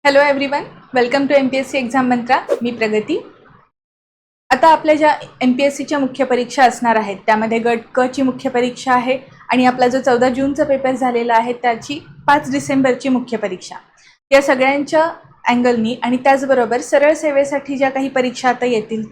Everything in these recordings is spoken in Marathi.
Hello everyone, welcome to MPSC exam Mantra. मी प्रगती. आता आपल्या ज्या MPSCच्या मुख्य परीक्षा असणार आहेत त्यामध्ये गट क ची मुख्य परीक्षा आहे आणि आपला जो 14 जूनचा पेपर झालेला आहे त्याची 5 डिसेंबरची मुख्य परीक्षा. या सगळ्यांच्या अँगलनी आणि त्याचबरोबर सरळ सेवेसाठी ज्या काही परीक्षा आता येतील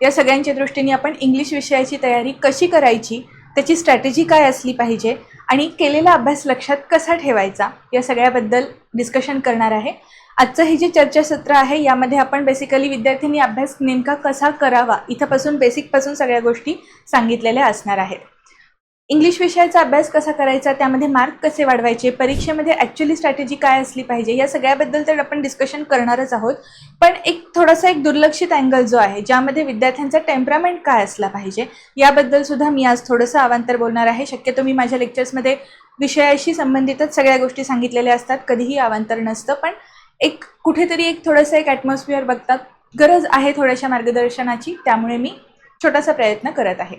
या सगळ्यांच्या दृष्टीने आपण इंग्लिश विषयाची तयारी कशी करायची, त्याची स्ट्रॅटेजी काय असली पाहिजे आणि केलेला अभ्यास लक्षात कसा ठेवायचा या सगळ्याबद्दल डिस्कशन करणार आहे. आजचं हे जे चर्चासत्र आहे यामध्ये आपण बेसिकली विद्यार्थ्यांनी अभ्यास नेमका कसा करावा इथपासून बेसिकपासून सगळ्या गोष्टी सांगितलेल्या असणार आहेत. इंग्लिश विषयाचा अभ्यास कसा करायचा, त्यामध्ये मार्क कसे वाढवायचे, परीक्षेमध्ये ॲक्च्युली स्ट्रॅटेजी काय असली पाहिजे या सगळ्याबद्दल तर आपण डिस्कशन करणारच आहोत. पण थोडासा एक दुर्लक्षित अँगल जो आहे ज्यामध्ये विद्यार्थ्यांचा टेम्परामेंट काय असला पाहिजे याबद्दल सुद्धा मी आज थोडंसं अवांतर बोलणार आहे. शक्यतो मी माझ्या लेक्चर्समध्ये विषयाशी संबंधितच सगळ्या गोष्टी सांगितलेल्या असतात, कधीही अवांतर नसतं. पण कुठेतरी थोडंसं अॅटमॉस्फिअर बघतात, गरज आहे थोड्याशा मार्गदर्शनाची, त्यामुळे मी छोटासा प्रयत्न करत आहे.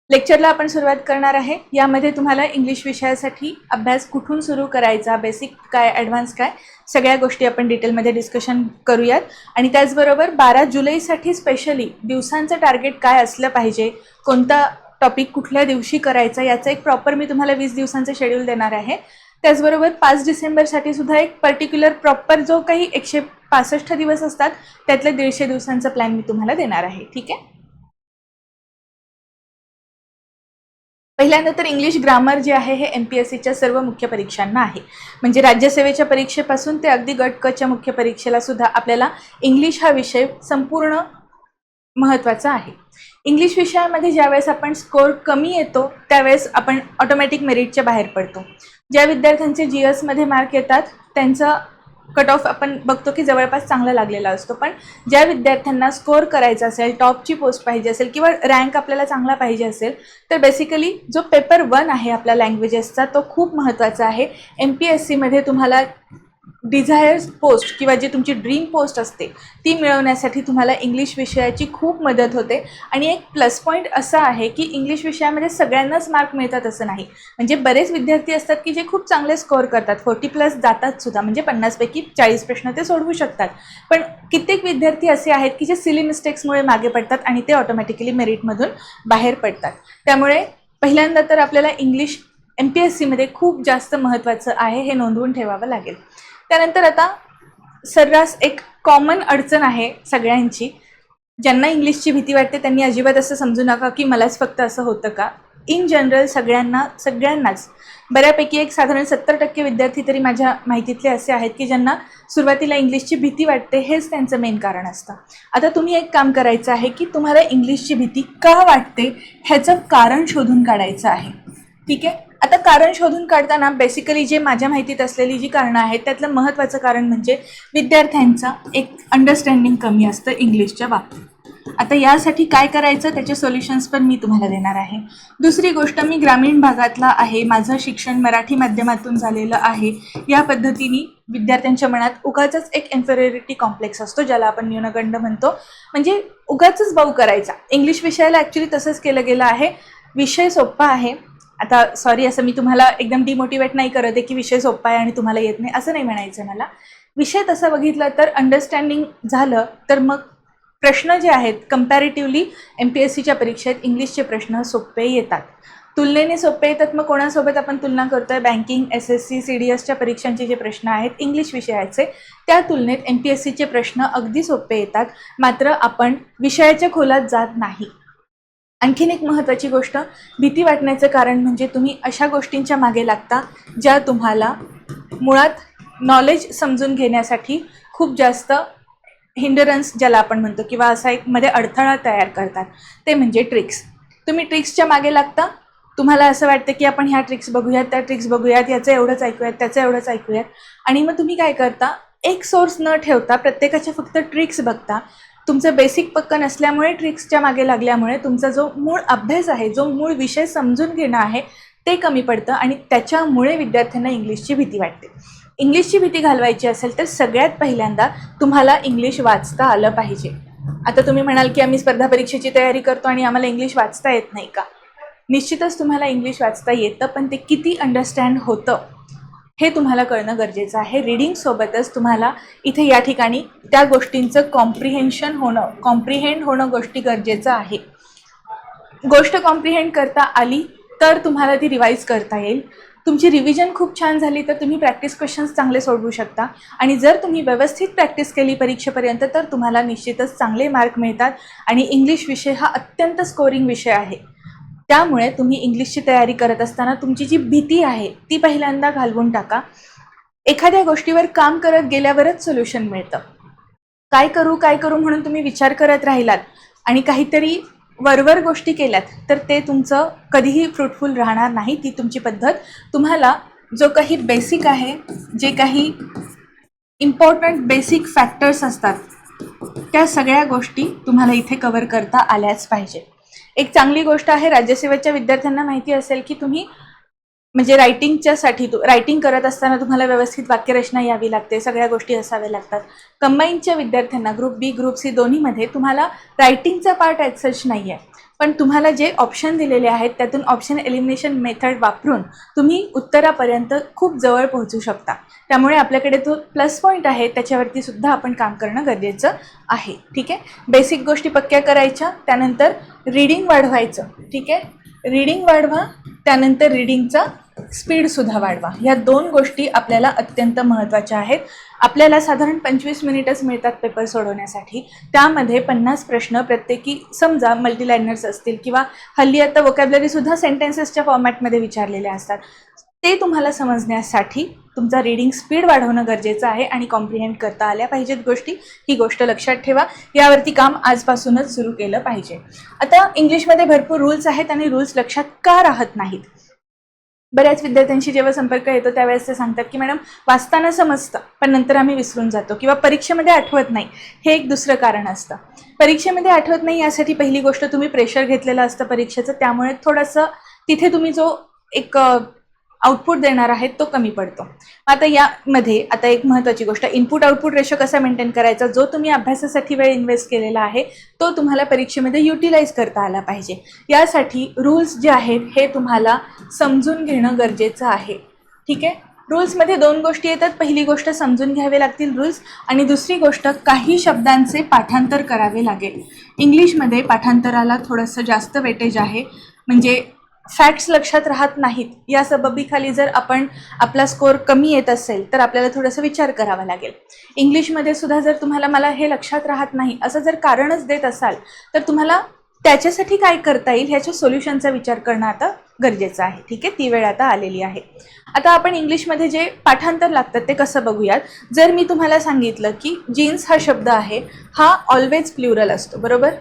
लेक्चरला आपण सुरुवात करणार आहे. यामध्ये तुम्हाला इंग्लिश विषयासाठी अभ्यास कुठून सुरू करायचा, बेसिक काय, ॲडव्हान्स काय, सगळ्या गोष्टी आपण डिटेलमध्ये डिस्कशन करूयात. आणि त्याचबरोबर 12 जुलैसाठी स्पेशली दिवसांचं टार्गेट काय असलं पाहिजे, कोणता टॉपिक कुठल्या दिवशी करायचा याचं एक प्रॉपर मी तुम्हाला 20 दिवसांचं शेड्यूल देणार आहे. त्याचबरोबर 5 डिसेंबरसाठी सुद्धा एक पर्टिक्युलर प्रॉपर जो काही 165 दिवस असतात त्यातले 150 दिवसांचा प्लॅन मी तुम्हाला देणार आहे. ठीक आहे. पहिल्यांदा तर इंग्लिश ग्रामर जे आहे हे MPSCच्या सर्व मुख्य परीक्षांना आहे. म्हणजे राज्यसेवेच्या परीक्षेपासून ते अगदी गट क च्या मुख्य परीक्षेला सुद्धा आपल्याला इंग्लिश हा विषय संपूर्ण महत्त्वाचा आहे. इंग्लिश विषयामध्ये ज्यावेळेस आपण स्कोर कमी येतो त्यावेळेस आपण ऑटोमॅटिक मेरिटच्या बाहेर पडतो. ज्या विद्यार्थ्यांचे GS मध्ये मार्क येतात त्यांचा कट ऑफ आपण बघतो की जवळपास चांगला लागलेला असतो. पण ज्या विद्यार्थ्यांना स्कोअर करायचा असेल, टॉपची पोस्ट पाहिजे असेल किंवा रँक आपल्याला चांगला पाहिजे असेल तर बेसिकली जो पेपर 1 आहे आपला लँग्वेजेसचा तो खूप महत्त्वाचा आहे. MPSCमध्ये तुम्हाला डिझायर्स पोस्ट किंवा जी तुमची ड्रीम पोस्ट असते ती मिळवण्यासाठी तुम्हाला इंग्लिश विषयाची खूप मदत होते. आणि एक प्लस पॉईंट असा आहे की इंग्लिश विषयामध्ये सगळ्यांनाच मार्क मिळतात असं नाही. म्हणजे बरेच विद्यार्थी असतात की जे खूप चांगले स्कोअर करतात, 40+ जातात सुद्धा, म्हणजे 50 पैकी 40 प्रश्न ते सोडवू शकतात. पण कित्येक विद्यार्थी असे आहेत की जे सिली मिस्टेक्समुळे मागे पडतात आणि ते ऑटोमॅटिकली मेरिटमधून बाहेर पडतात. त्यामुळे पहिल्यांदा तर आपल्याला इंग्लिश MPSCमध्ये खूप जास्त महत्त्वाचं आहे, हे नोंदवून ठेवावं लागेल. त्यानंतर आता सर्रास एक कॉमन अडचण आहे सगळ्यांची. ज्यांना इंग्लिशची भीती वाटते त्यांनी अजिबात असं समजू नका की मलाच फक्त असं होतं का. इन जनरल सगळ्यांनाच बऱ्यापैकी एक साधारण 70% विद्यार्थी तरी माझ्या माहितीतले असे आहेत की ज्यांना सुरुवातीला इंग्लिशची भीती वाटते, हेच त्यांचं मेन कारण असतं. आता तुम्ही एक काम करायचं आहे की तुम्हाला इंग्लिशची भीती का वाटते ह्याचं कारण शोधून काढायचं आहे. ठीक आहे. आता कारण शोधून काढताना बेसिकली जे माझ्या माहितीत असलेली जी कारणं आहेत त्यातलं महत्त्वाचं कारण म्हणजे विद्यार्थ्यांचा एक अंडरस्टँडिंग कमी असतं इंग्लिशच्या बाबतीत. आता यासाठी काय करायचं त्याचे सोल्युशन्स पण मी तुम्हाला देणार आहे. दुसरी गोष्ट, मी ग्रामीण भागातला आहे, माझं शिक्षण मराठी माध्यमातून झालेलं आहे. या पद्धतीने विद्यार्थ्यांच्या मनात उगाचच एक इन्फेरियरिटी कॉम्प्लेक्स असतो ज्याला आपण न्यूनगंड म्हणतो. म्हणजे उगाचच बाऊ करायचा. इंग्लिश विषयाला ॲक्च्युली तसंच केलं गेलं आहे. विषय सोपा आहे. आता सॉरी, असं मी तुम्हाला एकदम डिमोटिवेट नाही करत आहे की विषय सोपा आहे आणि तुम्हाला येत नाही, असं नाही म्हणायचं मला. विषय तसं बघितलं तर अंडरस्टँडिंग झालं तर मग प्रश्न जे आहेत कम्पॅरेटिव्हली MPSCच्या परीक्षेत इंग्लिशचे प्रश्न सोपे येतात, तुलनेने सोपे येतात. मग कोणासोबत आपण तुलना करतोय? बँकिंग, SSC, CDSच्या परीक्षांचे जे प्रश्न आहेत इंग्लिश विषयाचे त्या तुलनेत MPSCचे प्रश्न अगदी सोपे येतात. मात्र आपण विषयाच्या खोलात जात नाही. आणखीन एक महत्त्वाची गोष्ट, भीती वाटण्याचं कारण म्हणजे तुम्ही अशा गोष्टींच्या मागे लागता ज्या तुम्हाला मुळात नॉलेज समजून घेण्यासाठी खूप जास्त हिंडरन्स ज्याला आपण म्हणतो किंवा असा एक मध्ये अडथळा तयार करतात, ते म्हणजे ट्रिक्स. तुम्ही ट्रिक्सच्या मागे लागता. तुम्हाला असं वाटतं की आपण ह्या ट्रिक्स बघूयात, त्या ट्रिक्स बघूयात, याचं एवढंच ऐकूयात, त्याचं एवढंच ऐकूयात. आणि मग तुम्ही काय करता, एक सोर्स न ठेवता प्रत्येकाच्या फक्त ट्रिक्स बघता. तुमचं बेसिक पक्क नसल्यामुळे, ट्रिक्सच्या मागे लागल्यामुळे तुमचा जो मूळ अभ्यास आहे, जो मूळ विषय समजून घेणं आहे ते कमी पडतं आणि त्याच्यामुळे विद्यार्थ्यांना इंग्लिशची भीती वाटते. इंग्लिशची भीती घालवायची असेल तर सगळ्यात पहिल्यांदा तुम्हाला इंग्लिश वाचता आलं पाहिजे. आता तुम्ही म्हणाल की आम्ही स्पर्धा परीक्षेची तयारी करतो आणि आम्हाला इंग्लिश वाचता येत नाही का? निश्चितच तुम्हाला इंग्लिश वाचता येतं, पण ते किती अंडरस्टँड होतं हे तुम्हाला कळणं गरजेचं आहे. रीडिंगसोबतच तुम्हाला इथे या ठिकाणी त्या गोष्टींचं कॉम्प्रिहेंड होणं गोष्टी गरजेचं आहे. गोष्ट कॉम्प्रिहेंड करता आली तर तुम्हाला ती रिवाईज करता येईल. तुमची रिव्हिजन खूप छान झाली तर तुम्ही प्रॅक्टिस क्वेश्चन्स चांगले सोडवू शकता. आणि जर तुम्ही व्यवस्थित प्रॅक्टिस केली परीक्षेपर्यंत तर तुम्हाला निश्चितच चांगले मार्क मिळतात. आणि इंग्लिश विषय हा अत्यंत स्कोरिंग विषय आहे. त्यामुळे तुम्ही इंग्लिशची तयारी करत असताना तुमची जी भीती आहे ती पहिल्यांदा घालवून टाका. एखाद्या गोष्टीवर काम करत गेल्यावरच सोल्युशन मिळतं. काय करू म्हणून तुम्ही विचार करत राहिलात आणि काहीतरी वरवर गोष्टी केल्यात तर ते तुमचं कधीही फ्रुटफुल राहणार नाही. ती तुमची पद्धत तुम्हाला जो काही बेसिक आहे, जे काही इम्पॉर्टंट बेसिक फॅक्टर्स असतात त्या सगळ्या गोष्टी तुम्हाला इथे कव्हर करता आल्याच पाहिजे. एक चांगली गोष्ट आहे, राज्यसेवेच्या विद्यार्थ्यांना माहिती असेल की तुम्ही म्हणजे रायटिंग करत असताना तुम्हाला व्यवस्थित वाक्यरचना यावी लागते, सगळ्या गोष्टी असाव्या लागतात. कंबाईनच्या विद्यार्थ्यांना ग्रुप बी ग्रुप सी दोन्हीमध्ये तुम्हाला रायटिंगचा पार्ट ॲज सच नाही आहे, पण तुम्हाला जे ऑप्शन दिलेले आहेत त्यातून ऑप्शन एलिमिनेशन मेथड वापरून तुम्ही उत्तरापर्यंत खूप जवळ पोहोचू शकता. त्यामुळे आपल्याकडे तो प्लस पॉईंट आहे, त्याच्यावरती सुद्धा आपण काम करणं गरजेचं आहे. ठीक आहे, बेसिक गोष्टी पक्क्या करायच्या, त्यानंतर रीडिंग वाढवायचं. ठीक आहे, रीडिंग वाढवा, त्यानंतर रीडिंगचा स्पीडसुद्धा वाढवा. ह्या दोन गोष्टी आपल्याला अत्यंत महत्त्वाच्या आहेत. आपल्याला साधारण 25 मिनिटच मिळतात पेपर सोडवण्यासाठी. त्यामध्ये 50 प्रश्न प्रत्येकी समजा मल्टीलायनर्स असतील किंवा हल्ली आता वोकॅब्लरीसुद्धा सेंटेन्सेसच्या फॉर्मॅटमध्ये विचारलेल्या असतात. ते तुम्हाला समजण्यासाठी तुमचा रीडिंग स्पीड वाढवणं गरजेचं आहे आणि कॉम्प्रिहेंड करता आल्या पाहिजेत गोष्टी. ही गोष्ट लक्षात ठेवा. यावरती काम आजपासूनच सुरू केलं पाहिजे. आता इंग्लिशमध्ये भरपूर रूल्स आहेत आणि रूल्स लक्षात का राहत नाहीत? बऱ्याच विद्यार्थ्यांशी जेव्हा संपर्क येतो त्यावेळेस ते सांगतात की मॅडम वाचताना समजतं पण नंतर आम्ही विसरून जातो किंवा परीक्षेमध्ये आठवत नाही. हे एक दुसरं कारण असतं. परीक्षेमध्ये आठवत नाही यासाठी पहिली गोष्ट तुम्ही प्रेशर घेतलेलं असतं परीक्षेचं, त्यामुळे थोडंसं तिथे तुम्ही जो एक आउटपुट देणार आहेत तो कमी पडतो. आता यामध्ये आता एक महत्त्वाची गोष्ट, इनपुट आउटपुट रेशो कसा मेंटेन करायचा. जो तुम्ही अभ्यासासाठी वेळ इन्व्हेस्ट केलेला आहे तो तुम्हाला परीक्षेमध्ये युटिलाइज करता आला पाहिजे. यासाठी रूल्स जे आहेत हे तुम्हाला समजून घेणं गरजेचं आहे. ठीक आहे, रूल्समध्ये दोन गोष्टी येतात. पहिली गोष्ट समजून घ्यावे लागतील रूल्स, आणि दुसरी गोष्ट काही शब्दांचे पाठांतर करावे लागेल. इंग्लिशमध्ये पाठांतराला थोडंसं जास्त वेटेज आहे, म्हणजे फॅक्ट्स लक्षात राहत नाहीत या सबबीखाली जर आपला स्कोअर कमी येत असेल तर आपल्याला थोडंसं विचार करावा लागेल. इंग्लिशमध्ये सुद्धा जर तुम्हाला मला हे लक्षात राहत नाही असं जर कारणच देत असाल तर तुम्हाला त्याच्यासाठी काय करता येईल ह्याच्या सोल्युशनचा विचार करणं आता गरजेचं आहे. ठीक आहे, ती वेळ आता आलेली आहे. आता आपण इंग्लिशमध्ये जे पाठांतर लागतात ते कसं बघूयात. जर मी तुम्हाला सांगितलं की जीन्स हा शब्द आहे हा ऑलवेज प्लुरल असतो, बरोबर.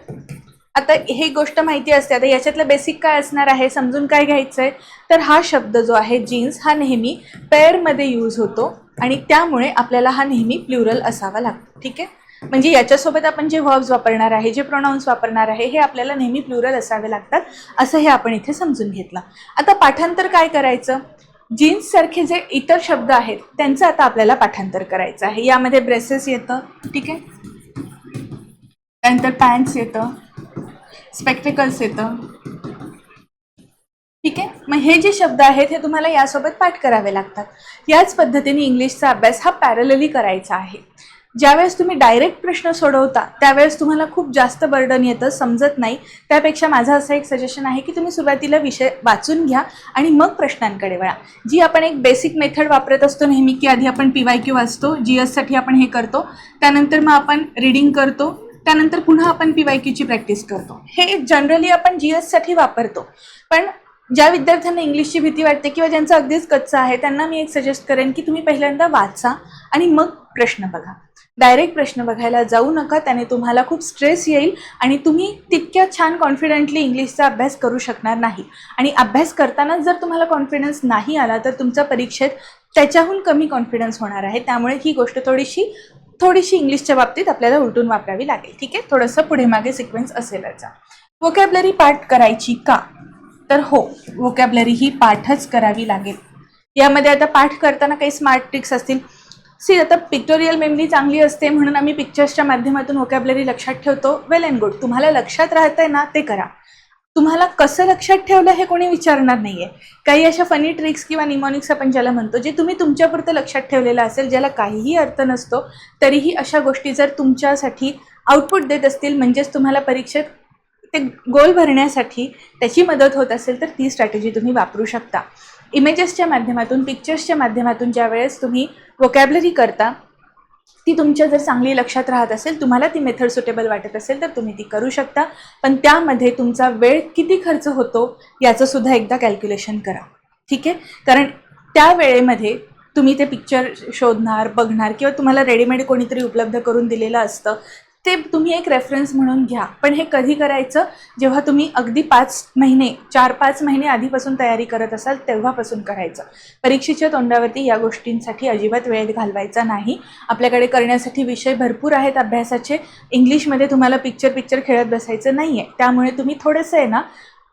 आता हे गोष्ट माहिती असते. आता याच्यातलं बेसिक काय असणार आहे, समजून काय घ्यायचं आहे, तर हा शब्द जो आहे जीन्स हा नेहमी पेअरमध्ये यूज होतो आणि त्यामुळे आपल्याला हा नेहमी प्लुरल असावा लागतो. ठीक आहे, म्हणजे याच्यासोबत आपण जे व्हर्ब्स वापरणार आहे, जे प्रोनाउन्स वापरणार आहे हे आपल्याला नेहमी प्लुरल असावे लागतात, असं हे आपण इथे समजून घेतलं. आता पाठांतर काय करायचं, जीन्ससारखे जे इतर शब्द आहेत त्यांचं आता आपल्याला पाठांतर करायचं आहे. यामध्ये ब्रेसेस येतं, ठीक आहे, त्यानंतर पॅन्ट्स येतं, स्पेक्टिकल्स येतं. ठीक आहे, मग हे जे शब्द आहेत हे तुम्हाला यासोबत पाठ करावे लागतात. याच पद्धतीने इंग्लिशचा अभ्यास हा पॅरलली करायचा आहे. ज्यावेळेस तुम्ही डायरेक्ट प्रश्न सोडवता त्यावेळेस तुम्हाला खूप जास्त बर्डन येतं, समजत नाही. त्यापेक्षा माझं असं एक सजेशन आहे की तुम्ही सुरुवातीला विषय वाचून घ्या आणि मग प्रश्नांकडे वळा. जी आपण एक बेसिक मेथड वापरत असतो नेहमी की आधी आपण PYQ वाचतो, GSसाठी आपण हे करतो, त्यानंतर मग आपण रीडिंग करतो, त्यानंतर पुन्हा आपण PYQची प्रॅक्टिस करतो. हे जनरली आपण GSसाठी वापरतो. पण ज्या विद्यार्थ्यांना इंग्लिशची भीती वाटते किंवा ज्यांचं अगदीच कच्चं आहे त्यांना मी एक सजेस्ट करेन की तुम्ही पहिल्यांदा वाचा आणि मग प्रश्न बघा. डायरेक्ट प्रश्न बघायला जाऊ नका, त्याने तुम्हाला खूप स्ट्रेस येईल आणि तुम्ही तितक्या छान कॉन्फिडेंटली इंग्लिशचा अभ्यास करू शकणार नाही. आणि अभ्यास करताना जर तुम्हाला कॉन्फिडन्स नाही आला तर तुमच्या परीक्षेत त्याच्याहून कमी कॉन्फिडन्स होणार आहे. त्यामुळे ही गोष्ट थोडीशी इंग्लिशच्या बाबतीत आपल्याला उलटून वापरावी लागेल. ठीक आहे, थोडंसं पुढे मागे सिक्वेन्स असेलच. वोकॅब्लरी पाठ करायची का, तर हो, वोकॅब्लरी ही पाठच करावी लागेल. यामध्ये आता पाठ करताना काही स्मार्ट ट्रिक्स असतील. आता पिक्टोरियल मेमरी चांगली असते म्हणून आम्ही पिक्चर्सच्या माध्यमातून वोकॅब्लरी लक्षात ठेवतो, वेल अँड गुड. तुम्हाला लक्षात राहतंय ना ते करा. तुम्हाला कसं लक्षात ठेवलं हे कोणी विचारणार नाही आहे. काही अशा फनी ट्रिक्स किंवा निमॉनिक्स आपण ज्याला म्हणतो, जे तुम्ही तुमच्यापुरतं लक्षात ठेवलेलं असेल, ज्याला काहीही अर्थ नसतो, तरीही अशा गोष्टी जर तुमच्यासाठी आउटपुट देत असतील, म्हणजेच तुम्हाला परीक्षेत ते गोल भरण्यासाठी त्याची मदत होत असेल, तर ती स्ट्रॅटेजी तुम्ही वापरू शकता. इमेजेसच्या माध्यमातून, पिक्चर्सच्या माध्यमातून ज्या वेळेस तुम्ही वोकॅब्लरी करता, ती तुमच्या जर चांगली लक्षात राहत असेल, तुम्हाला ती मेथड सुटेबल वाटत असेल, तर तुम्ही ती करू शकता. पण त्यामध्ये तुमचा वेळ किती खर्च होतो याचं सुद्धा एकदा कॅल्क्युलेशन करा. ठीक आहे, कारण त्या वेळेमध्ये तुम्ही ते पिक्चर शोधणार, बघणार, किंवा तुम्हाला रेडीमेड कोणीतरी उपलब्ध करून दिलेलं असतं, ते तुम्ही एक रेफरन्स म्हणून घ्या. पण हे कधी करायचं, जेव्हा तुम्ही अगदी 4-5 महिने आधीपासून तयारी करत असाल तेव्हापासून करायचं. परीक्षेच्या तोंडावरती या गोष्टींसाठी अजिबात वेळ घालवायचा नाही. आपल्याकडे करण्यासाठी विषय भरपूर आहेत अभ्यासाचे. इंग्लिशमध्ये तुम्हाला पिक्चर खेळत बसायचं नाही आहे. त्यामुळे तुम्ही थोडंसं आहे ना,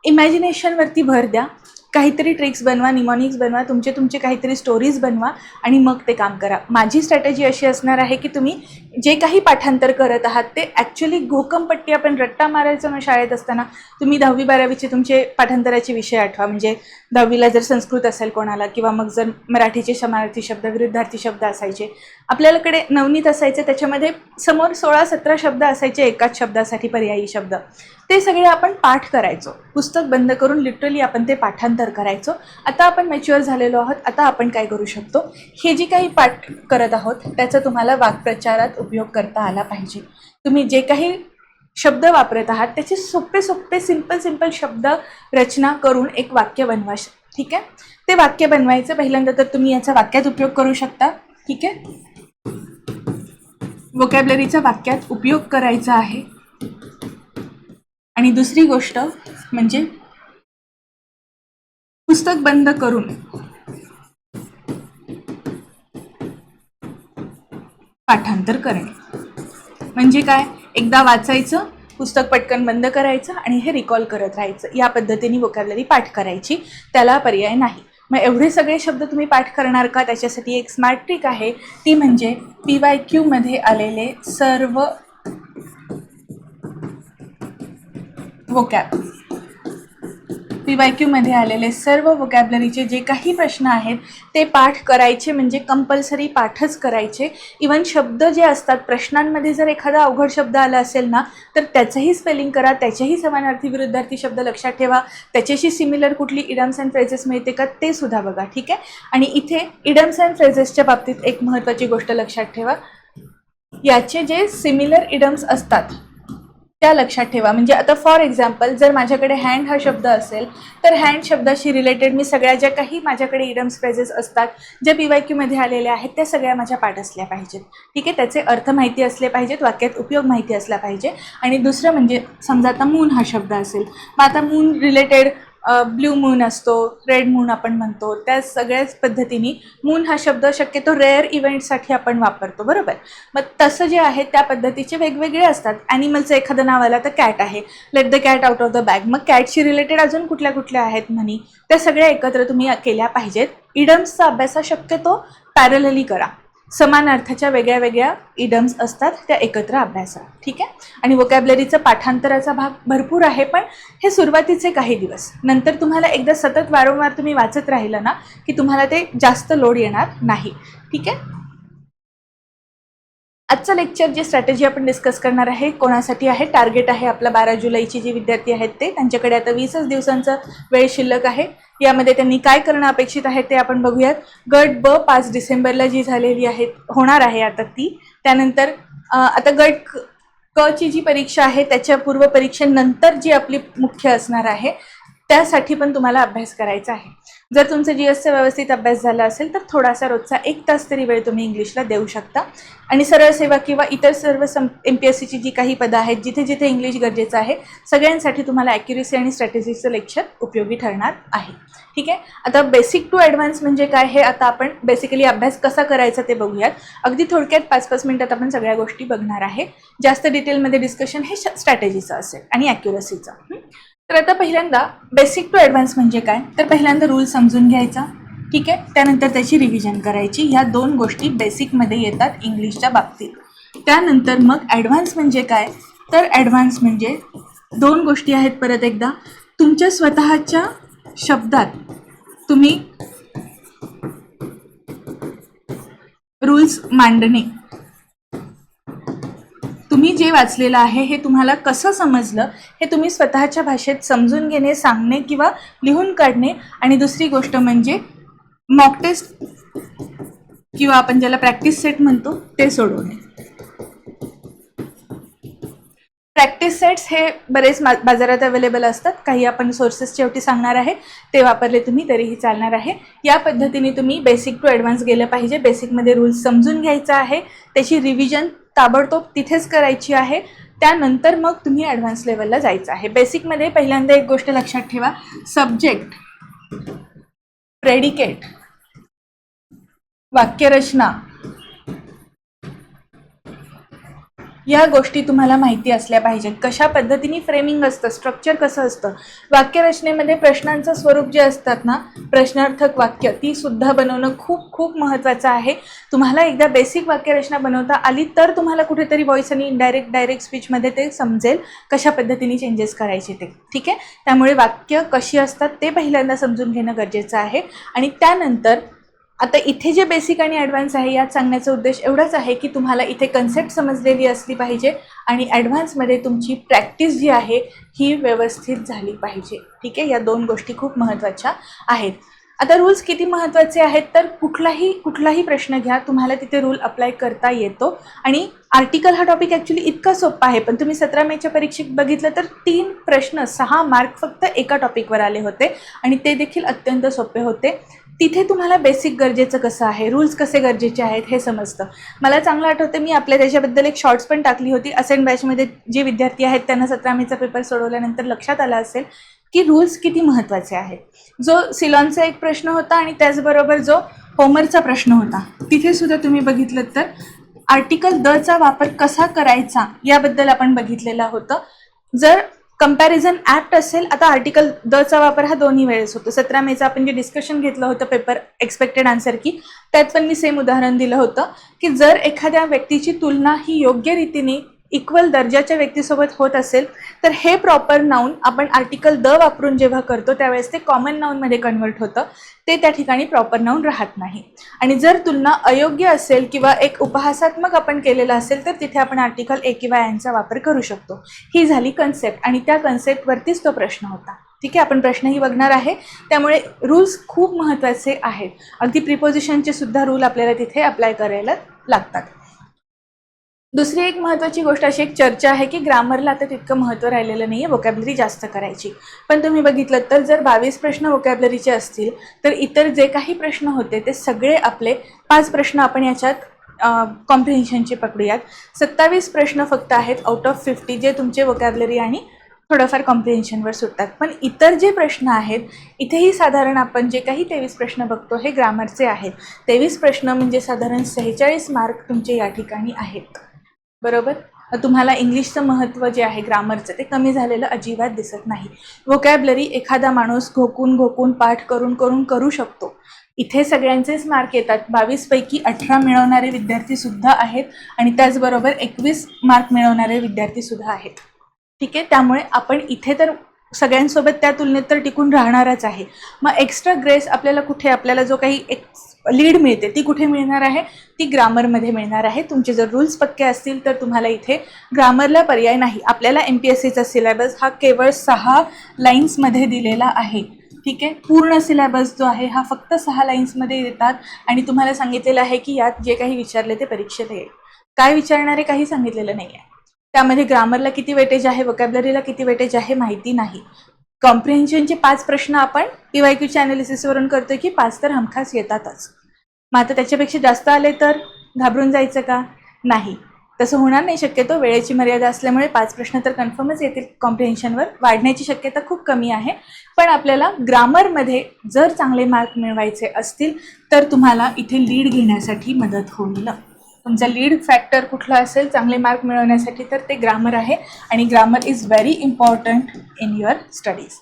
इमॅजिनेशनवरती भर द्या. काहीतरी ट्रिक्स बनवा, निमॉनिक्स बनवा, तुमचे काहीतरी स्टोरीज बनवा आणि मग ते काम करा. माझी स्ट्रॅटेजी अशी असणार आहे की तुम्ही जे काही पाठांतर करत आहात ते ॲक्च्युली घोकमपट्टी आपण रट्टा मारायचो ना शाळेत असताना, तुम्ही 10वी-12वीचे तुमचे पाठांतराचे विषय आठवा. म्हणजे 10वीला जर संस्कृत असेल कोणाला, किंवा मग जर मराठीचे समानार्थी शब्द, विरुद्धार्थी शब्द असायचे, आपल्याकडे नवनीत असायचे, त्याच्यामध्ये समोर 16-17 शब्द असायचे एकाच शब्दासाठी पर्यायी शब्द. ते सगळे आपण पाठ करायचो, पुस्तक बंद करून लिटरली आपण ते पाठांतर करायचो. आता आपण मॅच्युअर झालेलो आहोत. आता आपण काय करू शकतो, हे जे काही पाठ करत आहोत त्याचा तुम्हाला वाक्प्रचारात उपयोग करता आला पाहिजे. तुम्ही जे काही शब्द वापरत आहात त्याचे सोपे सिंपल शब्द रचना करून एक वाक्य बनवा. ठीक आहे, ते वाक्य बनवायचं. पहिल्यांदा तर तुम्ही याचा वाक्यात उपयोग करू शकता. ठीक आहे, वोकॅब्लरीचा वाक्यात उपयोग करायचा आहे. आणि दुसरी गोष्ट म्हणजे पुस्तक बंद करून पाठांतर करणे. म्हणजे काय, एकदा वाचायचं, पुस्तक पटकन बंद करायचं आणि हे रिकॉल करत राहायचं. या पद्धतीने वोकॅब्लरी पाठ करायची, त्याला पर्याय नाही. मग एवढे सगळे शब्द तुम्ही पाठ करणार का, त्याच्यासाठी एक स्मार्ट ट्रिक आहे. ती म्हणजे PYQ मध्ये आलेले सर्व PYQ मध्ये आलेले सर्व वोकॅब्लरीचे जे काही प्रश्न आहेत ते पाठ करायचे. म्हणजे कंपल्सरी पाठच करायचे. इवन शब्द जे असतात प्रश्नांमध्ये, जर एखादा अवघड शब्द आला असेल ना, तर त्याचंही स्पेलिंग करा, त्याचेही समानार्थी विरुद्धार्थी शब्द लक्षात ठेवा, त्याच्याशी सिमिलर कुठली इडम्स अँड फ्रेजेस मिळते का ते सुद्धा बघा. ठीक आहे, आणि इथे इडम्स अँड फ्रेजेसच्या बाबतीत एक महत्त्वाची गोष्ट लक्षात ठेवा. याचे जे सिमिलर इडम्स असतात त्या लक्षात ठेवा. म्हणजे आता फॉर एक्झाम्पल, जर माझ्याकडे हँड हा शब्द असेल, तर हँड शब्दाशी रिलेटेड मी सगळ्या ज्या काही माझ्याकडे इडम्स फ्रेजेस असतात ज्या PYQ मध्ये आलेल्या आहेत त्या सगळ्या माझ्या पाठ असल्या पाहिजेत. ठीक आहे, त्याचे अर्थ माहिती असले पाहिजेत, वाक्यात उपयोग माहिती असला पाहिजे. आणि दुसरं म्हणजे, समजा आता मून हा शब्द असेल, मग आता मून रिलेटेड ब्ल्यू मून असतो, रेड मून आपण म्हणतो, त्या सगळ्याच पद्धतीने मून हा शब्द शक्यतो रेअर इव्हेंटसाठी आपण वापरतो, बरोबर. मग तसं जे आहे त्या पद्धतीचे वेगवेगळे असतात. ॲनिमलचं एखादं नाव आलं तर कॅट आहे, let the cat out of the bag. मग कॅटशी रिलेटेड अजून कुठल्या आहेत म्हणी, त्या सगळ्या एकत्र तुम्ही केल्या पाहिजेत. इडम्सचा अभ्यास शक्यतो पॅरलली करा. समान अर्थाच्या वेगळ्या इडम्स असतात त्या एकत्र अभ्यासा. ठीक आहे, आणि वोकॅब्लरीचा पाठांतराचा भाग भरपूर आहे, पण हे सुरुवातीचे काही दिवस. नंतर तुम्हाला एकदा सतत वारंवार तुम्ही वाचत राहिलं ना की तुम्हाला ते जास्त लोड येणार नाही. ठीक आहे, आजचं लेक्चर जे स्ट्रॅटेजी आपण डिस्कस करणार आहे कोणासाठी आहे, टार्गेट आहे आपला 12 जुलैची जी विद्यार्थी आहेत ते, त्यांच्याकडे आता 20च दिवसांचा वेळ शिल्लक आहे. यामध्ये त्यांनी काय करणं अपेक्षित आहे ते आपण बघूयात. गट ब 5 डिसेंबरला जी झालेली आहे, होणार आहे आता ती. त्यानंतर आता गट क ची जी परीक्षा आहे त्याच्या पूर्वपरीक्षेनंतर जी आपली मुख्य असणार आहे त्यासाठी पण तुम्हाला अभ्यास करायचा आहे. जर तुमचं GSचा व्यवस्थित अभ्यास झाला असेल तर थोडासा रोजचा 1 तास तरी वेळ तुम्ही इंग्लिशला देऊ शकता. आणि सरळ सेवा किंवा इतर सर्व MPSCची जी काही पदं आहेत जिथे जिथे इंग्लिश गरजेचं आहे, सगळ्यांसाठी तुम्हाला ॲक्युरेसी आणि स्ट्रॅटेजीचं लेक्चर उपयोगी ठरणार आहे. ठीक आहे, आता बेसिक टू ॲडव्हान्स म्हणजे काय हे आता आपण बेसिकली अभ्यास कसा करायचा ते बघूयात. अगदी थोडक्यात 5-5 मिनिटात आपण सगळ्या गोष्टी बघणार आहे. जास्त डिटेलमध्ये डिस्कशन हे स्ट्रॅटेजीचं असेल आणि ॲक्युरसीचं. तर आता पहिल्यांदा बेसिक टू ॲडव्हान्स म्हणजे काय, तर पहिल्यांदा रूल समजून घ्यायचा. ठीक आहे, त्यानंतर त्याची रिव्हिजन करायची. ह्या 2 गोष्टी बेसिकमध्ये येतात इंग्लिशच्या बाबतीत. त्यानंतर मग ॲडव्हान्स म्हणजे काय, तर ॲडव्हान्स म्हणजे 2 गोष्टी आहेत. परत एकदा, तुमच्या स्वतःच्या शब्दात तुम्ही रूल्स मांडणे, तुम्ही जे वाचलेलं आहे हे तुम्हाला कसं समजलं हे तुम्ही स्वतःच्या भाषेत समजून घेणे, सांगणे किंवा लिहून काढणे. आणि दुसरी गोष्ट म्हणजे मॉक टेस्ट किंवा आपण ज्याला प्रॅक्टिस सेट म्हणतो ते सोडवणे. प्रॅक्टिस सेट्स हे बरेच बाजारात अवेलेबल असतात. काही आपण सोर्सेस शेवटी सांगणार आहे, ते वापरले तुम्ही तरीही चालणार आहे. या पद्धतीने तुम्ही बेसिक टू ॲडव्हान्स गेलं पाहिजे. बेसिकमध्ये रूल्स समजून घ्यायचा आहे, त्याची रिव्हिजन ताबडतोब तिथेच करायची आहे. त्यानंतर मग तुम्ही ॲडव्हान्स लेवलला जायचं आहे. बेसिकमध्ये पहिल्यांदा एक गोष्ट लक्षात ठेवा, सब्जेक्ट, प्रेडिकेट, वाक्यरचना या गोष्टी तुम्हाला माहिती असल्या पाहिजेत. कशा पद्धतीने फ्रेमिंग असतं, स्ट्रक्चर कसं असतं. वाक्यरचनेमध्ये प्रश्नांचं स्वरूप जे असतात ना, प्रश्नार्थक वाक्य, ती सुद्धा बनवणं खूप खूप महत्त्वाचं आहे. तुम्हाला एकदा बेसिक वाक्यरचना बनवता आली तर तुम्हाला कुठेतरी व्हॉइस आणि डायरेक्ट स्पीचमध्ये ते समजेल कशा पद्धतीने चेंजेस करायचे ते. ठीक आहे, त्यामुळे वाक्य कशी असतात ते पहिल्यांदा समजून घेणं गरजेचं आहे. आणि त्यानंतर आता इथे जे बेसिक आणि ॲडव्हान्स आहे यात सांगण्याचा उद्देश एवढाच आहे की तुम्हाला इथे कन्सेप्ट समजलेली असली पाहिजे आणि ॲडव्हान्समध्ये तुमची प्रॅक्टिस जी आहे ही व्यवस्थित झाली पाहिजे. ठीक आहे, या दोन गोष्टी खूप महत्त्वाच्या आहेत. आता रूल्स किती महत्त्वाचे आहेत तर कुठलाही प्रश्न घ्या, तुम्हाला तिथे रूल अप्लाय करता येतो. आणि आर्टिकल हा टॉपिक ॲक्च्युली इतका सोपा आहे, पण तुम्ही 17 मेच्या परीक्षेत बघितलं तर 3 प्रश्न 6 मार्क फक्त एका टॉपिकवर आले होते आणि ते देखील अत्यंत सोपे होते. तिथे तुम्हाला बेसिक गरजेचं कसं आहे, रूल्स कसे गरजेचे आहेत हे समजतं. मला चांगलं आठवतं, मी आपल्या त्याच्याबद्दल एक शॉर्ट्स पण टाकली होती. असेंट बॅचमध्ये जे विद्यार्थी आहेत त्यांना 17 मेचा पेपर सोडवल्यानंतर लक्षात आलं असेल की रूल्स किती महत्त्वाचे आहेत. जो सिलॉनचा एक प्रश्न होता आणि त्याचबरोबर जो होमरचा प्रश्न होता, तिथे सुद्धा तुम्ही बघितलं तर आर्टिकल दचा वापर कसा करायचा याबद्दल आपण बघितलेलं होतं. जर कंपॅरिझन ॲप्ट असेल, आता आर्टिकल दचा वापर हा दोन्ही वेळेस होतो. 17 मेचा आपण जे डिस्कशन घेतलं होतं पेपर एक्सपेक्टेड आन्सर की, त्यात पण मी सेम उदाहरण दिलं होतं की जर एखाद्या व्यक्तीची तुलना ही योग्य रीतीने इक्वल दर्जाच्या व्यक्तीसोबत होत असेल तर हे प्रॉपर नाऊन आपण आर्टिकल द वापरून जेव्हा करतो त्यावेळेस ते कॉमन नाऊनमध्ये कन्वर्ट होतं, ते त्या ठिकाणी प्रॉपर नाऊन राहत नाही. आणि जर तुलना अयोग्य असेल किंवा एक उपहासात्मक आपण केलेलं असेल तर तिथे आपण आर्टिकल ए किंवा यांचा वापर करू शकतो. ही झाली कन्सेप्ट आणि त्या कन्सेप्टवरतीच तो प्रश्न होता. ठीक आहे, आपण प्रश्नही बघणार आहे. त्यामुळे रूल्स खूप महत्त्वाचे आहेत. अगदी प्रिपोजिशनचे सुद्धा रूल आपल्याला तिथे अप्लाय करायला लागतात. दुसरी एक महत्त्वाची गोष्ट अशी एक चर्चा आहे की ग्रामरला आता तितकं महत्त्व राहिलेलं नाही आहे, वोकॅबलरी जास्त करायची. पण तुम्ही बघितलं तर जर 22 प्रश्न वोकॅबलरीचे असतील तर इतर जे काही प्रश्न होते ते सगळे आपले 5 प्रश्न आपण याच्यात कॉम्प्रिहेन्शनचे पकडूयात. 27 प्रश्न फक्त आहेत आउट ऑफ 50 जे तुमचे वोकॅबलरी आणि थोडंफार कॉम्प्रिहेन्शनवर सुटतात. पण इतर जे प्रश्न आहेत इथेही साधारण आपण जे काही 23 प्रश्न बघतो हे ग्रामरचे आहेत. 23 प्रश्न म्हणजे साधारण 46 मार्क तुमचे या ठिकाणी आहेत. बरोबर, तुम्हाला इंग्लिशचं महत्त्व जे आहे ग्रामरचं ते कमी झालेलं अजिबात दिसत नाही. वोकॅबलरी एखादा माणूस घोकून पाठ करून करू शकतो. इथे सगळ्यांचेच मार्क येतात. 22 पैकी 18 मिळवणारे विद्यार्थीसुद्धा आहेत आणि त्याचबरोबर 21 मार्क मिळवणारे विद्यार्थीसुद्धा आहेत. ठीक आहे, त्यामुळे आपण इथे तर सगळ्यांसोबत त्या तुलनेत तर टिकून राहणारच आहे. मग एक्स्ट्रा ग्रेस आपल्याला कुठे, आपल्याला जो काही एक लीड मिळते ती कुठे मिळणार आहे, ती ग्रामरमध्ये मिळणार आहे. तुमचे जर रूल्स पक्के असतील तर तुम्हाला इथे ग्रामरला पर्याय नाही. आपल्याला MPSCचा सिलेबस हा केवळ 6 लाईन्समध्ये दिलेला आहे. ठीक आहे, पूर्ण सिलेबस जो आहे हा फक्त 6 लाईन्समध्ये देतात आणि तुम्हाला सांगितलेलं आहे की यात जे काही विचारले ते परीक्षेत येईल. काय विचारणारे काही सांगितलेलं नाही आहे. त्यामध्ये ग्रामरला किती वेटेज आहे, वोकॅबलरीला किती वेटेज आहे माहिती नाही. कॉम्प्रिहेन्शनचे 5 प्रश्न आपण PYQच्या ॲनालिसिसवरून करतोय की 5 तर हमखास येतातच. मग आता त्याच्यापेक्षा जास्त आले तर घाबरून जायचं का? नाही, तसं होणार नाही शक्यतो. वेळेची मर्यादा असल्यामुळे 5 प्रश्न तर कन्फर्मच येतील. कॉम्प्रिहेन्शनवर वाढण्याची शक्यता खूप कमी आहे. पण आपल्याला ग्रामरमध्ये जर चांगले मार्क मिळवायचे असतील तर तुम्हाला इथे लीड घेण्यासाठी मदत होईल. तुमचा लीड फॅक्टर कुठला असेल चांगले मार्क मिळवण्यासाठी तर ते ग्रामर आहे आणि grammar is very important in your studies.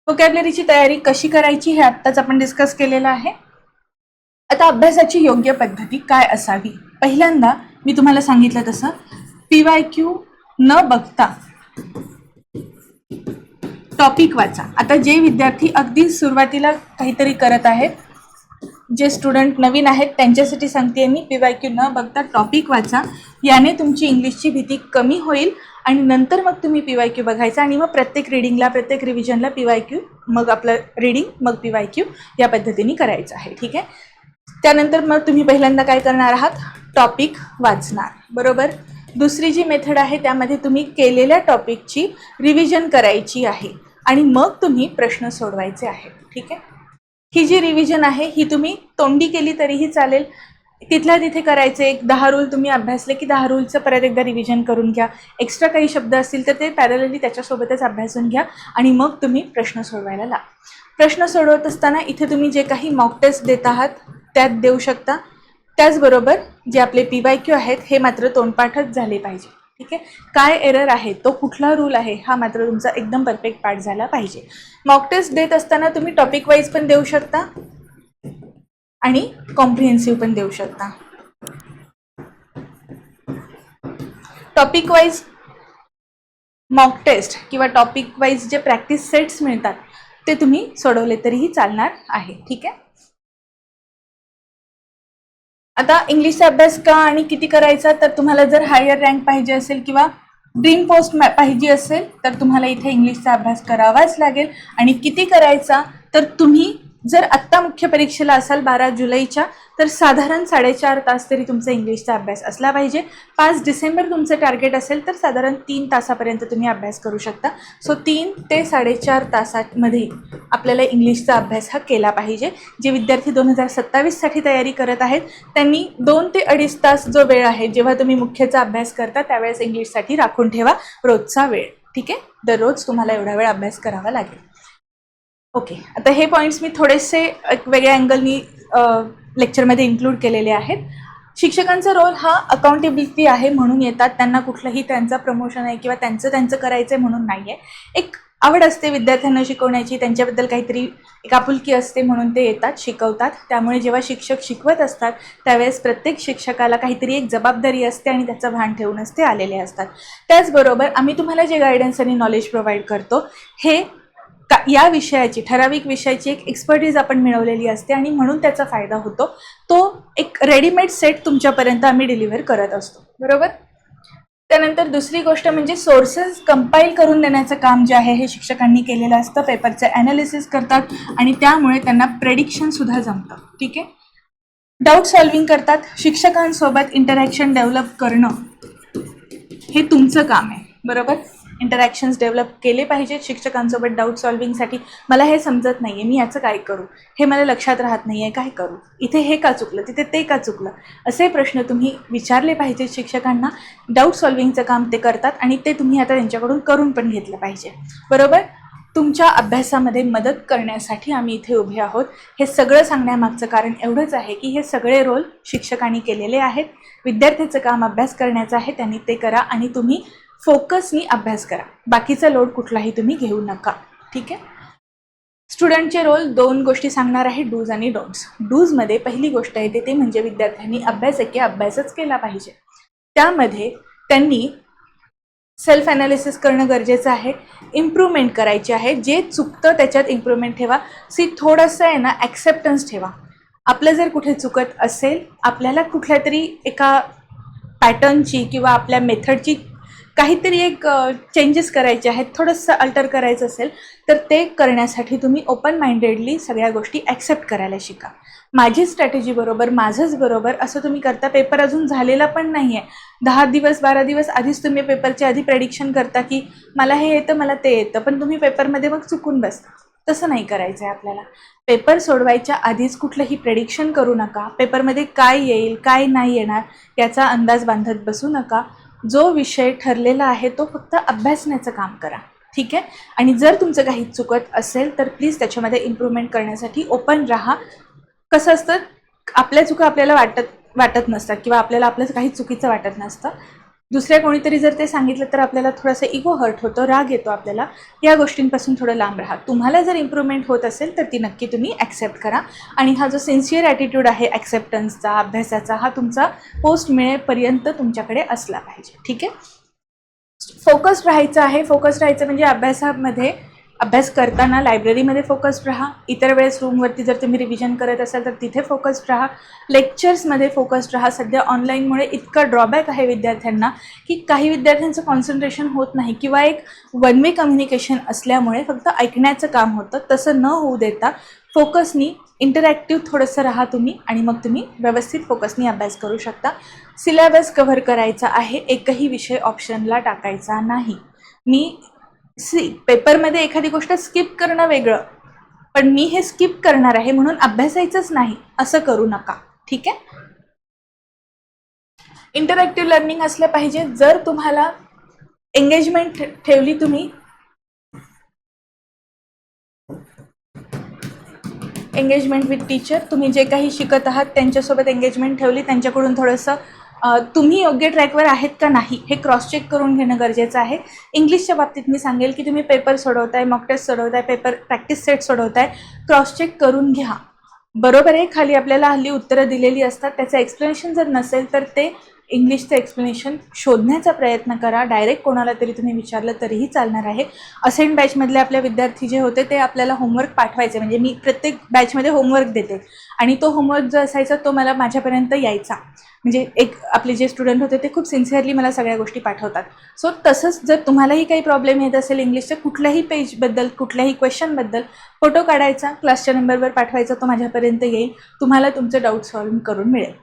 वोकॅबलरीची तयारी कशी करायची हे आत्ताच आपण डिस्कस केलेलं आहे. आता अभ्यासाची योग्य पद्धती काय असावी. पहिल्यांदा मी तुम्हाला सांगितलं तसं PYQ न बघता टॉपिक वाचा. आता जे विद्यार्थी अगदी सुरुवातीला काहीतरी करत आहेत, जे स्टुडंट नवीन आहेत त्यांच्यासाठी सांगते मी, PYQ न बघता टॉपिक वाचा. याने तुमची इंग्लिशची भीती कमी होईल आणि नंतर मग तुम्ही PYQ बघायचा आणि मग प्रत्येक रीडिंगला, प्रत्येक रिव्हिजनला PYQ, मग आपलं रीडिंग, मग PYQ या पद्धतीने करायचं आहे. ठीक आहे. त्यानंतर मग तुम्ही पहिल्यांदा काय करणार आहात, टॉपिक वाचणार. बरोबर. दुसरी जी मेथड आहे त्यामध्ये तुम्ही केलेल्या टॉपिकची रिव्हिजन करायची आहे आणि मग तुम्ही प्रश्न सोडवायचे आहेत. ठीक आहे. ही जी रिव्हिजन आहे ही तुम्ही तोंडी केली तरीही चालेल, तिथल्या तिथे करायचे. एक 10 रूल तुम्ही अभ्यासले की 10 रूलचं परत एकदा रिव्हिजन करून घ्या. एक्स्ट्रा काही शब्द असतील तर ते पॅरलली त्याच्यासोबतच अभ्यासून घ्या आणि मग तुम्ही प्रश्न सोडवायला लावा. प्रश्न सोडवत असताना इथे तुम्ही जे काही मॉक टेस्ट देत आहात त्यात देऊ शकता. त्याचबरोबर जे आपले PYQ आहेत हे मात्र तोंडपाठच झाले पाहिजे. ठीक आहे. काय एरर आहे, तो कुठला रूल आहे, हा मात्र तुमचा एकदम परफेक्ट पाठ झाला पाहिजे. मॉक टेस्ट देत असताना तुम्ही टॉपिक वाईज पण देऊ शकता आणि कॉम्प्रिहेन्सिव्ह पण देऊ शकता. टॉपिक वाईज मॉक टेस्ट किंवा टॉपिक वाईज जे प्रॅक्टिस सेट्स मिळतात ते तुम्ही सोडवले तरीही चालणार आहे. ठीक आहे. आता इंग्लिशचा अभ्यास का आणि किती करायचा, तर तुम्हाला जर हायर रँक पाहिजे असेल किंवा ड्रीम पोस्ट पाहिजे असेल तर तुम्हाला इथे इंग्लिशचा अभ्यास करावाच लागेल. आणि किती करायचा, तर तुम्ही जर आत्ता मुख्य परीक्षेला असाल 12 जुलैच्या, तर साधारण 4.5 तास तरी तुमचा इंग्लिशचा अभ्यास असला पाहिजे. 5 डिसेंबर तुमचं टार्गेट असेल तर साधारण 3 तासापर्यंत तुम्ही अभ्यास करू शकता. सो 3 ते 4.5 तासांमध्ये आपल्याला इंग्लिशचा अभ्यास हा केला पाहिजे. जे विद्यार्थी 2027साठी तयारी करत आहेत त्यांनी 2 ते 2.5 तास जो वेळ आहे, जेव्हा तुम्ही मुख्यचा अभ्यास करता त्यावेळेस इंग्लिशसाठी राखून ठेवा रोजचा वेळ. ठीक आहे. दररोज तुम्हाला एवढा वेळ अभ्यास करावा लागेल. ओके. आता हे पॉईंट्स मी थोडेसे एक वेगळ्या अँगलनी लेक्चरमध्ये इन्क्लूड केलेले आहेत. शिक्षकांचा रोल हा अकाउंटेबिलिटी आहे म्हणून येतात, त्यांना कुठलंही त्यांचा प्रमोशन आहे किंवा त्यांचं करायचं आहे म्हणून नाही आहे. एक आवड असते विद्यार्थ्यांना शिकवण्याची, त्यांच्याबद्दल काहीतरी एक आपुलकी असते म्हणून ते येतात, शिकवतात. त्यामुळे जेव्हा शिक्षक शिकवत असतात त्यावेळेस प्रत्येक शिक्षकाला काहीतरी एक जबाबदारी असते आणि त्याचं भान ठेवूनच ते आलेले असतात. त्याचबरोबर आम्ही तुम्हाला जे गायडन्स आणि नॉलेज प्रोव्हाइड करतो हे या विषयाची, ठराविक विषयाची एक एक्सपर्टीज आपण मिळवलेली असते आणि म्हणून त्याचा फायदा होतो. तो एक रेडीमेड सेट तुमच्यापर्यंत आम्ही डिलिव्हर करत असतो. बरोबर. त्यानंतर दुसरी गोष्ट म्हणजे सोर्सेस कंपाईल करून देण्याचं काम जे आहे हे शिक्षकांनी केलेलं असतं. पेपरचे ॲनालिसिस करतात आणि त्यामुळे त्यांना प्रेडिक्शनसुद्धा जमतं. ठीक आहे. डाऊट सॉल्विंग करतात. शिक्षकांसोबत इंटरॅक्शन डेव्हलप करणं हे तुमचं काम आहे. बरोबर. इंटरॅक्शन्स डेव्हलप केले पाहिजेत शिक्षकांसोबत डाऊट सॉल्विंगसाठी. मला हे समजत नाही आहे, मी याचं काय करू, हे मला लक्षात राहत नाही आहे, काय करू, इथे हे का चुकलं, तिथे ते का चुकलं, असे प्रश्न तुम्ही विचारले पाहिजेत शिक्षकांना. डाऊट सॉल्विंगचं काम ते करतात आणि ते तुम्ही आता त्यांच्याकडून करून पण घेतलं पाहिजे. बरोबर. तुमच्या अभ्यासामध्ये मदत करण्यासाठी आम्ही इथे उभे आहोत. हे सगळं सांगण्यामागचं कारण एवढंच आहे की हे सगळे रोल शिक्षकांनी केलेले आहेत. विद्यार्थ्याचं काम अभ्यास करण्याचं आहे, त्यांनी ते करा आणि तुम्ही फोकसनी अभ्यास करा. बाकीचा लोड कुठलाही तुम्ही घेऊ नका. ठीक आहे. स्टुडंटचे रोल 2 गोष्टी सांगणार आहे, डूज आणि डोंट्स. डूजमध्ये पहिली गोष्ट येते ते म्हणजे विद्यार्थ्यांनी अभ्यासच केला पाहिजे. त्यामध्ये त्यांनी सेल्फ ॲनालिसिस करणं गरजेचं आहे, इम्प्रूव्हमेंट करायची आहे. जे चुकतं त्याच्यात इम्प्रूव्हमेंट ठेवा. थोडंसं आहे ना ॲक्सेप्टन्स ठेवा. आपलं जर कुठे चुकत असेल, आपल्याला कुठल्या तरी एका पॅटर्नची किंवा आपल्या मेथडची काहीतरी एक चेंजेस करायचे आहेत, थोडंसं अल्टर करायचं असेल तर ते करण्यासाठी तुम्ही ओपन माइंडेडली सगळ्या गोष्टी ॲक्सेप्ट करायला शिका. माझी स्ट्रॅटेजी बरोबर, माझंच बरोबर असं तुम्ही करता. पेपर अजून झालेला पण नाही आहे, 10 दिवस 12 दिवस आधीच तुम्ही पेपरच्या आधी प्रेडिक्शन करता की मला हे येतं, मला ते येतं, पण तुम्ही पेपरमध्ये मग चुकून बसता. तसं नाही करायचं आहे आपल्याला. पेपर सोडवायच्या आधीच कुठलंही प्रेडिक्शन करू नका. पेपरमध्ये काय येईल काय नाही येणार याचा अंदाज बांधत बसू नका. जो विषय ठरलेला आहे तो फक्त अभ्यासण्याचं काम करा. ठीक आहे. आणि जर तुमचं काही चुकत असेल तर प्लीज त्याच्यामध्ये इम्प्रूव्हमेंट करण्यासाठी ओपन राहा. कसं असतं, आपल्या चुका आपल्याला वाटत नसतात किंवा आपल्याला आपलं काही चुकीचं वाटत नसतं. दुसऱ्या कोणीतरी जर ते सांगितलं तर आपल्याला थोडासा इगो हर्ट होतो, राग येतो आपल्याला. या गोष्टींपासून थोडं लांब राहा. तुम्हाला जर इम्प्रूव्हमेंट होत असेल तर ती नक्की तुम्ही ॲक्सेप्ट करा. आणि हा जो सिन्सिअर ॲटिट्यूड आहे ॲक्सेप्टन्सचा, अभ्यासाचा, हा तुमचा पोस्ट मिळेपर्यंत तुमच्याकडे असला पाहिजे. ठीक आहे. फोकस्ड राहायचं आहे. फोकस्ड राहायचं म्हणजे अभ्यासामध्ये अभ्यास करताना लायब्ररीमध्ये फोकस्ड राहा, इतर वेळेस रूमवरती जर तुम्ही रिव्हिजन करत असाल तर तिथे फोकस्ड राहा, लेक्चर्समध्ये फोकस्ड राहा. सध्या ऑनलाईनमुळे इतका ड्रॉबॅक आहे विद्यार्थ्यांना की काही विद्यार्थ्यांचं कॉन्सन्ट्रेशन होत नाही किंवा एक वन वे कम्युनिकेशन असल्यामुळे फक्त ऐकण्याचं काम होतं. तसं न होऊ देता फोकसनी इंटरॅक्टिव्ह थोडंसं राहा तुम्ही आणि मग तुम्ही व्यवस्थित फोकसनी अभ्यास करू शकता. सिलेबस कव्हर करायचा आहे, एकही विषय ऑप्शनला टाकायचा नाही. पेपरमध्ये एखादी गोष्ट स्किप करणं वेगळं, पण मी हे स्किप करणार आहे म्हणून अभ्यासायचंच नाही असं करू नका. ठीक आहे. इंटरॅक्टिव्ह लर्निंग असलं पाहिजे. जर तुम्हाला एंगेजमेंट ठेवली, तुम्ही एंगेजमेंट विथ टीचर, तुम्ही जे काही शिकत आहात त्यांच्यासोबत एंगेजमेंट ठेवली, त्यांच्याकडून थोडंसं तुम्ही योग्य ट्रॅकवर आहेत का नाही हे क्रॉस चेक करून घेणं गरजेचं आहे. इंग्लिशच्या बाबतीत मी सांगेल की तुम्ही पेपर सोडवताय, मॉक टेस्ट सोडवताय, पेपर प्रॅक्टिस सेट सोडवताय, क्रॉस चेक करून घ्या. बरोबर आहे, खाली आपल्याला हल्ली उत्तरं दिलेली असतात, त्याचं एक्सप्लेनेशन जर नसेल तर ते इंग्लिशचं एक्सप्लेनेशन शोधण्याचा प्रयत्न करा. डायरेक्ट कोणाला तरी तुम्ही विचारलं तरीही चालणार आहे. असेंट बॅचमधले आपले विद्यार्थी जे होते ते आपल्याला होमवर्क पाठवायचे, म्हणजे मी प्रत्येक बॅचमध्ये होमवर्क देते आणि तो होमवर्क जो असायचा तो मला माझ्यापर्यंत यायचा. म्हणजे एक आपले जे स्टुडंट होते ते खूप सिन्सिअरली मला सगळ्या गोष्टी पाठवतात. सो तसंच जर तुम्हालाही काही प्रॉब्लेम येत असेल इंग्लिशच्या कुठल्याही पेजबद्दल, कुठल्याही क्वेश्चनबद्दल, फोटो काढायचा, क्लासच्या नंबरवर पाठवायचा, तो माझ्यापर्यंत येईल, तुम्हाला तुमचे डाऊट सॉल्व्ह करून मिळेल.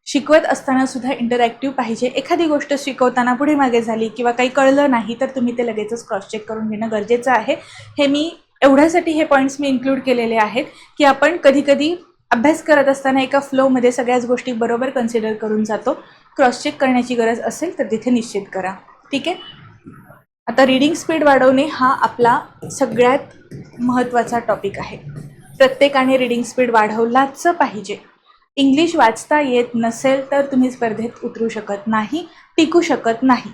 शिकवत असताना सुद्धा इंटरॅक्टिव्ह पाहिजे. एखादी गोष्ट शिकवताना पुढे मागे झाली किंवा काही कळलं नाही तर तुम्ही ते लगेचच क्रॉस चेक करून घेणं गरजेचं आहे. हे मी एवढ्यासाठी हे पॉईंट्स मी इन्क्लूड केलेले आहेत की आपण कधी अभ्यास करत असताना एका फ्लोमध्ये सगळ्याच गोष्टी बरोबर कन्सिडर करून जातो. क्रॉस चेक करण्याची गरज असेल तर तिथे निश्चित करा. ठीक आहे. आता रीडिंग स्पीड वाढवणे हा आपला सगळ्यात महत्त्वाचा टॉपिक आहे. प्रत्येकाने रीडिंग स्पीड वाढवलाच पाहिजे. इंग्लिश वाचता येत नसेल तर तुम्ही स्पर्धेत उतरू शकत नाही, टिकू शकत नाही.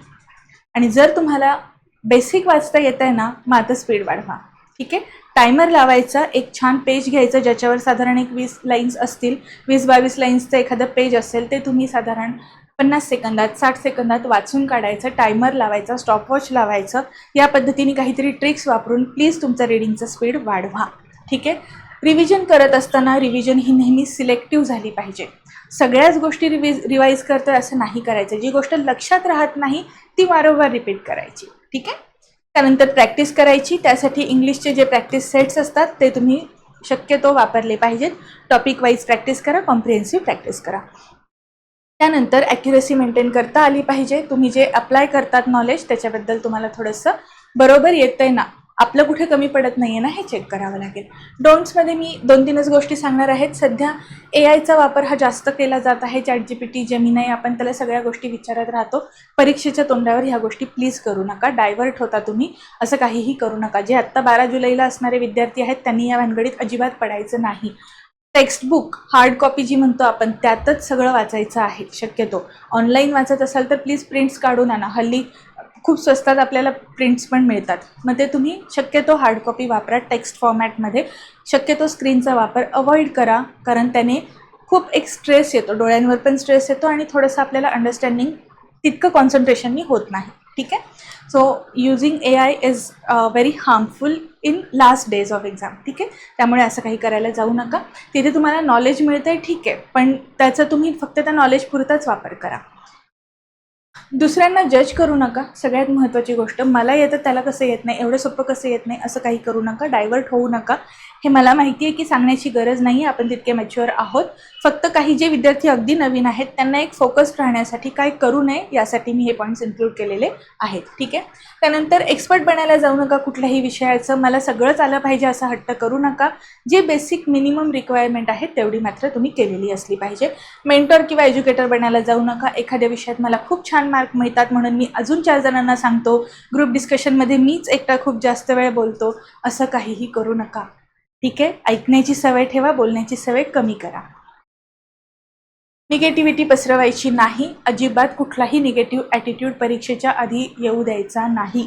आणि जर तुम्हाला बेसिक वाचता येत आहे ना, मग आता स्पीड वाढवा. ठीक आहे. टायमर लावायचा, एक छान पेज घ्यायचं ज्याच्यावर साधारण एक 20 लाईन्स असतील, 20-22 लाईन्सचं एखादं पेज असेल, ते तुम्ही साधारण 50 सेकंदात 60 सेकंदात वाचून काढायचं. टायमर लावायचा, स्टॉपवॉच लावायचं. या पद्धतीने काहीतरी ट्रिक्स वापरून प्लीज तुमचा रीडिंगचा स्पीड वाढवा. ठीक आहे. रिव्हिजन करत असताना रिव्हिजन ही नेहमी सिलेक्टिव्ह झाली पाहिजे. सगळ्याच गोष्टी रिवाईज करतोय असं नाही करायचं. जी गोष्ट लक्षात राहत नाही ती वारंवार रिपीट करायची. ठीक आहे. त्यानंतर प्रॅक्टिस करायची. त्यासाठी इंग्लिशचे जे प्रॅक्टिस सेट्स असतात ते तुम्ही शक्यतो वापरले पाहिजेत. टॉपिक वाईज प्रॅक्टिस करा, कॉम्प्रिहेन्सिव्ह प्रॅक्टिस करा. त्यानंतर ॲक्युरेसी मेंटेन करता आली पाहिजे. तुम्ही जे अप्लाय करतात नॉलेज त्याच्याबद्दल तुम्हाला थोडंसं बरोबर येतं आहे ना, आपलं कुठे कमी पडत नाही आहे ना, हे चेक करावं लागेल. डोंट्समध्ये मी 2-3च गोष्टी सांगणार आहेत. सध्या AI वापर हा जास्त केला जात आहे. ChatGPT, जेमिनाई, आपण त्याला सगळ्या गोष्टी विचारत राहतो. परीक्षेच्या तोंडावर ह्या गोष्टी प्लीज करू नका. डायव्हर्ट होता तुम्ही, असं काहीही करू नका. जे आत्ता 12 जुलैला असणारे विद्यार्थी आहेत त्यांनी या भानगडीत अजिबात पडायचं नाही. टेक्स्टबुक हार्ड कॉपी जी म्हणतो आपण त्यातच सगळं वाचायचं आहे. शक्यतो ऑनलाईन वाचत असाल तर प्लीज प्रिंट्स काढून आणा. हल्ली खूप स्वस्तात आपल्याला प्रिंट्स पण मिळतात. मग ते तुम्ही शक्यतो हार्ड कॉपी वापरा टेक्स्ट फॉर्मॅटमध्ये. शक्यतो स्क्रीनचा वापर अवॉइड करा, कारण त्याने खूप एक स्ट्रेस येतो, डोळ्यांवर पण स्ट्रेस येतो आणि थोडंसं आपल्याला अंडरस्टँडिंग तितकं कॉन्सन्ट्रेशननी होत नाही. ठीक आहे. So using AI is very harmful in last days of exam. ठीक आहे. त्यामुळे असं काही करायला जाऊ नका. तिथे तुम्हाला नॉलेज मिळतं आहे, ठीक आहे, पण त्याचा तुम्ही फक्त त्या नॉलेज पुरताच वापर करा. दुसऱ्यांना जज करू नका. सगळ्यात महत्त्वाची गोष्ट, मला येतं त्याला कसं येत नाही, एवढं सोपं कसं येत नाही, असं काही करू नका. डायव्हर्ट होऊ नका. हे मला माहिती आहे की सांगण्याची गरज नाही, आपण तितके मॅच्युअर आहोत. फक्त काही जे विद्यार्थी अगदी नवीन आहेत त्यांना एक फोकस्ड राहण्यासाठी काय करू नये यासाठी मी हे पॉईंट्स इन्क्लूड केलेले आहेत. ठीक आहे. त्यानंतर एक्सपर्ट बनायला जाऊ नका कुठल्याही विषयाचं. मला सगळंच आलं पाहिजे असा हट्ट करू नका. जे बेसिक मिनिमम रिक्वायरमेंट आहे तेवढी मात्र तुम्ही केलेली असली पाहिजे. मेंटर किंवा एज्युकेटर बनायला जाऊ नका. एखाद्या विषयात मला खूप छान मार्क मिळतात म्हणून मी अजून 4 जणांना सांगतो, ग्रुप डिस्कशनमध्ये मीच एकटा खूप जास्त वेळ बोलतो, असं काहीही करू नका. ठीक आहे. ऐकण्याची सवय ठेवा, बोलण्याची सवय कमी करा. निगेटिव्हिटी पसरवायची नाही. अजिबात कुठलाही निगेटिव्ह ॲटिट्यूड परीक्षेच्या आधी येऊ द्यायचा नाही.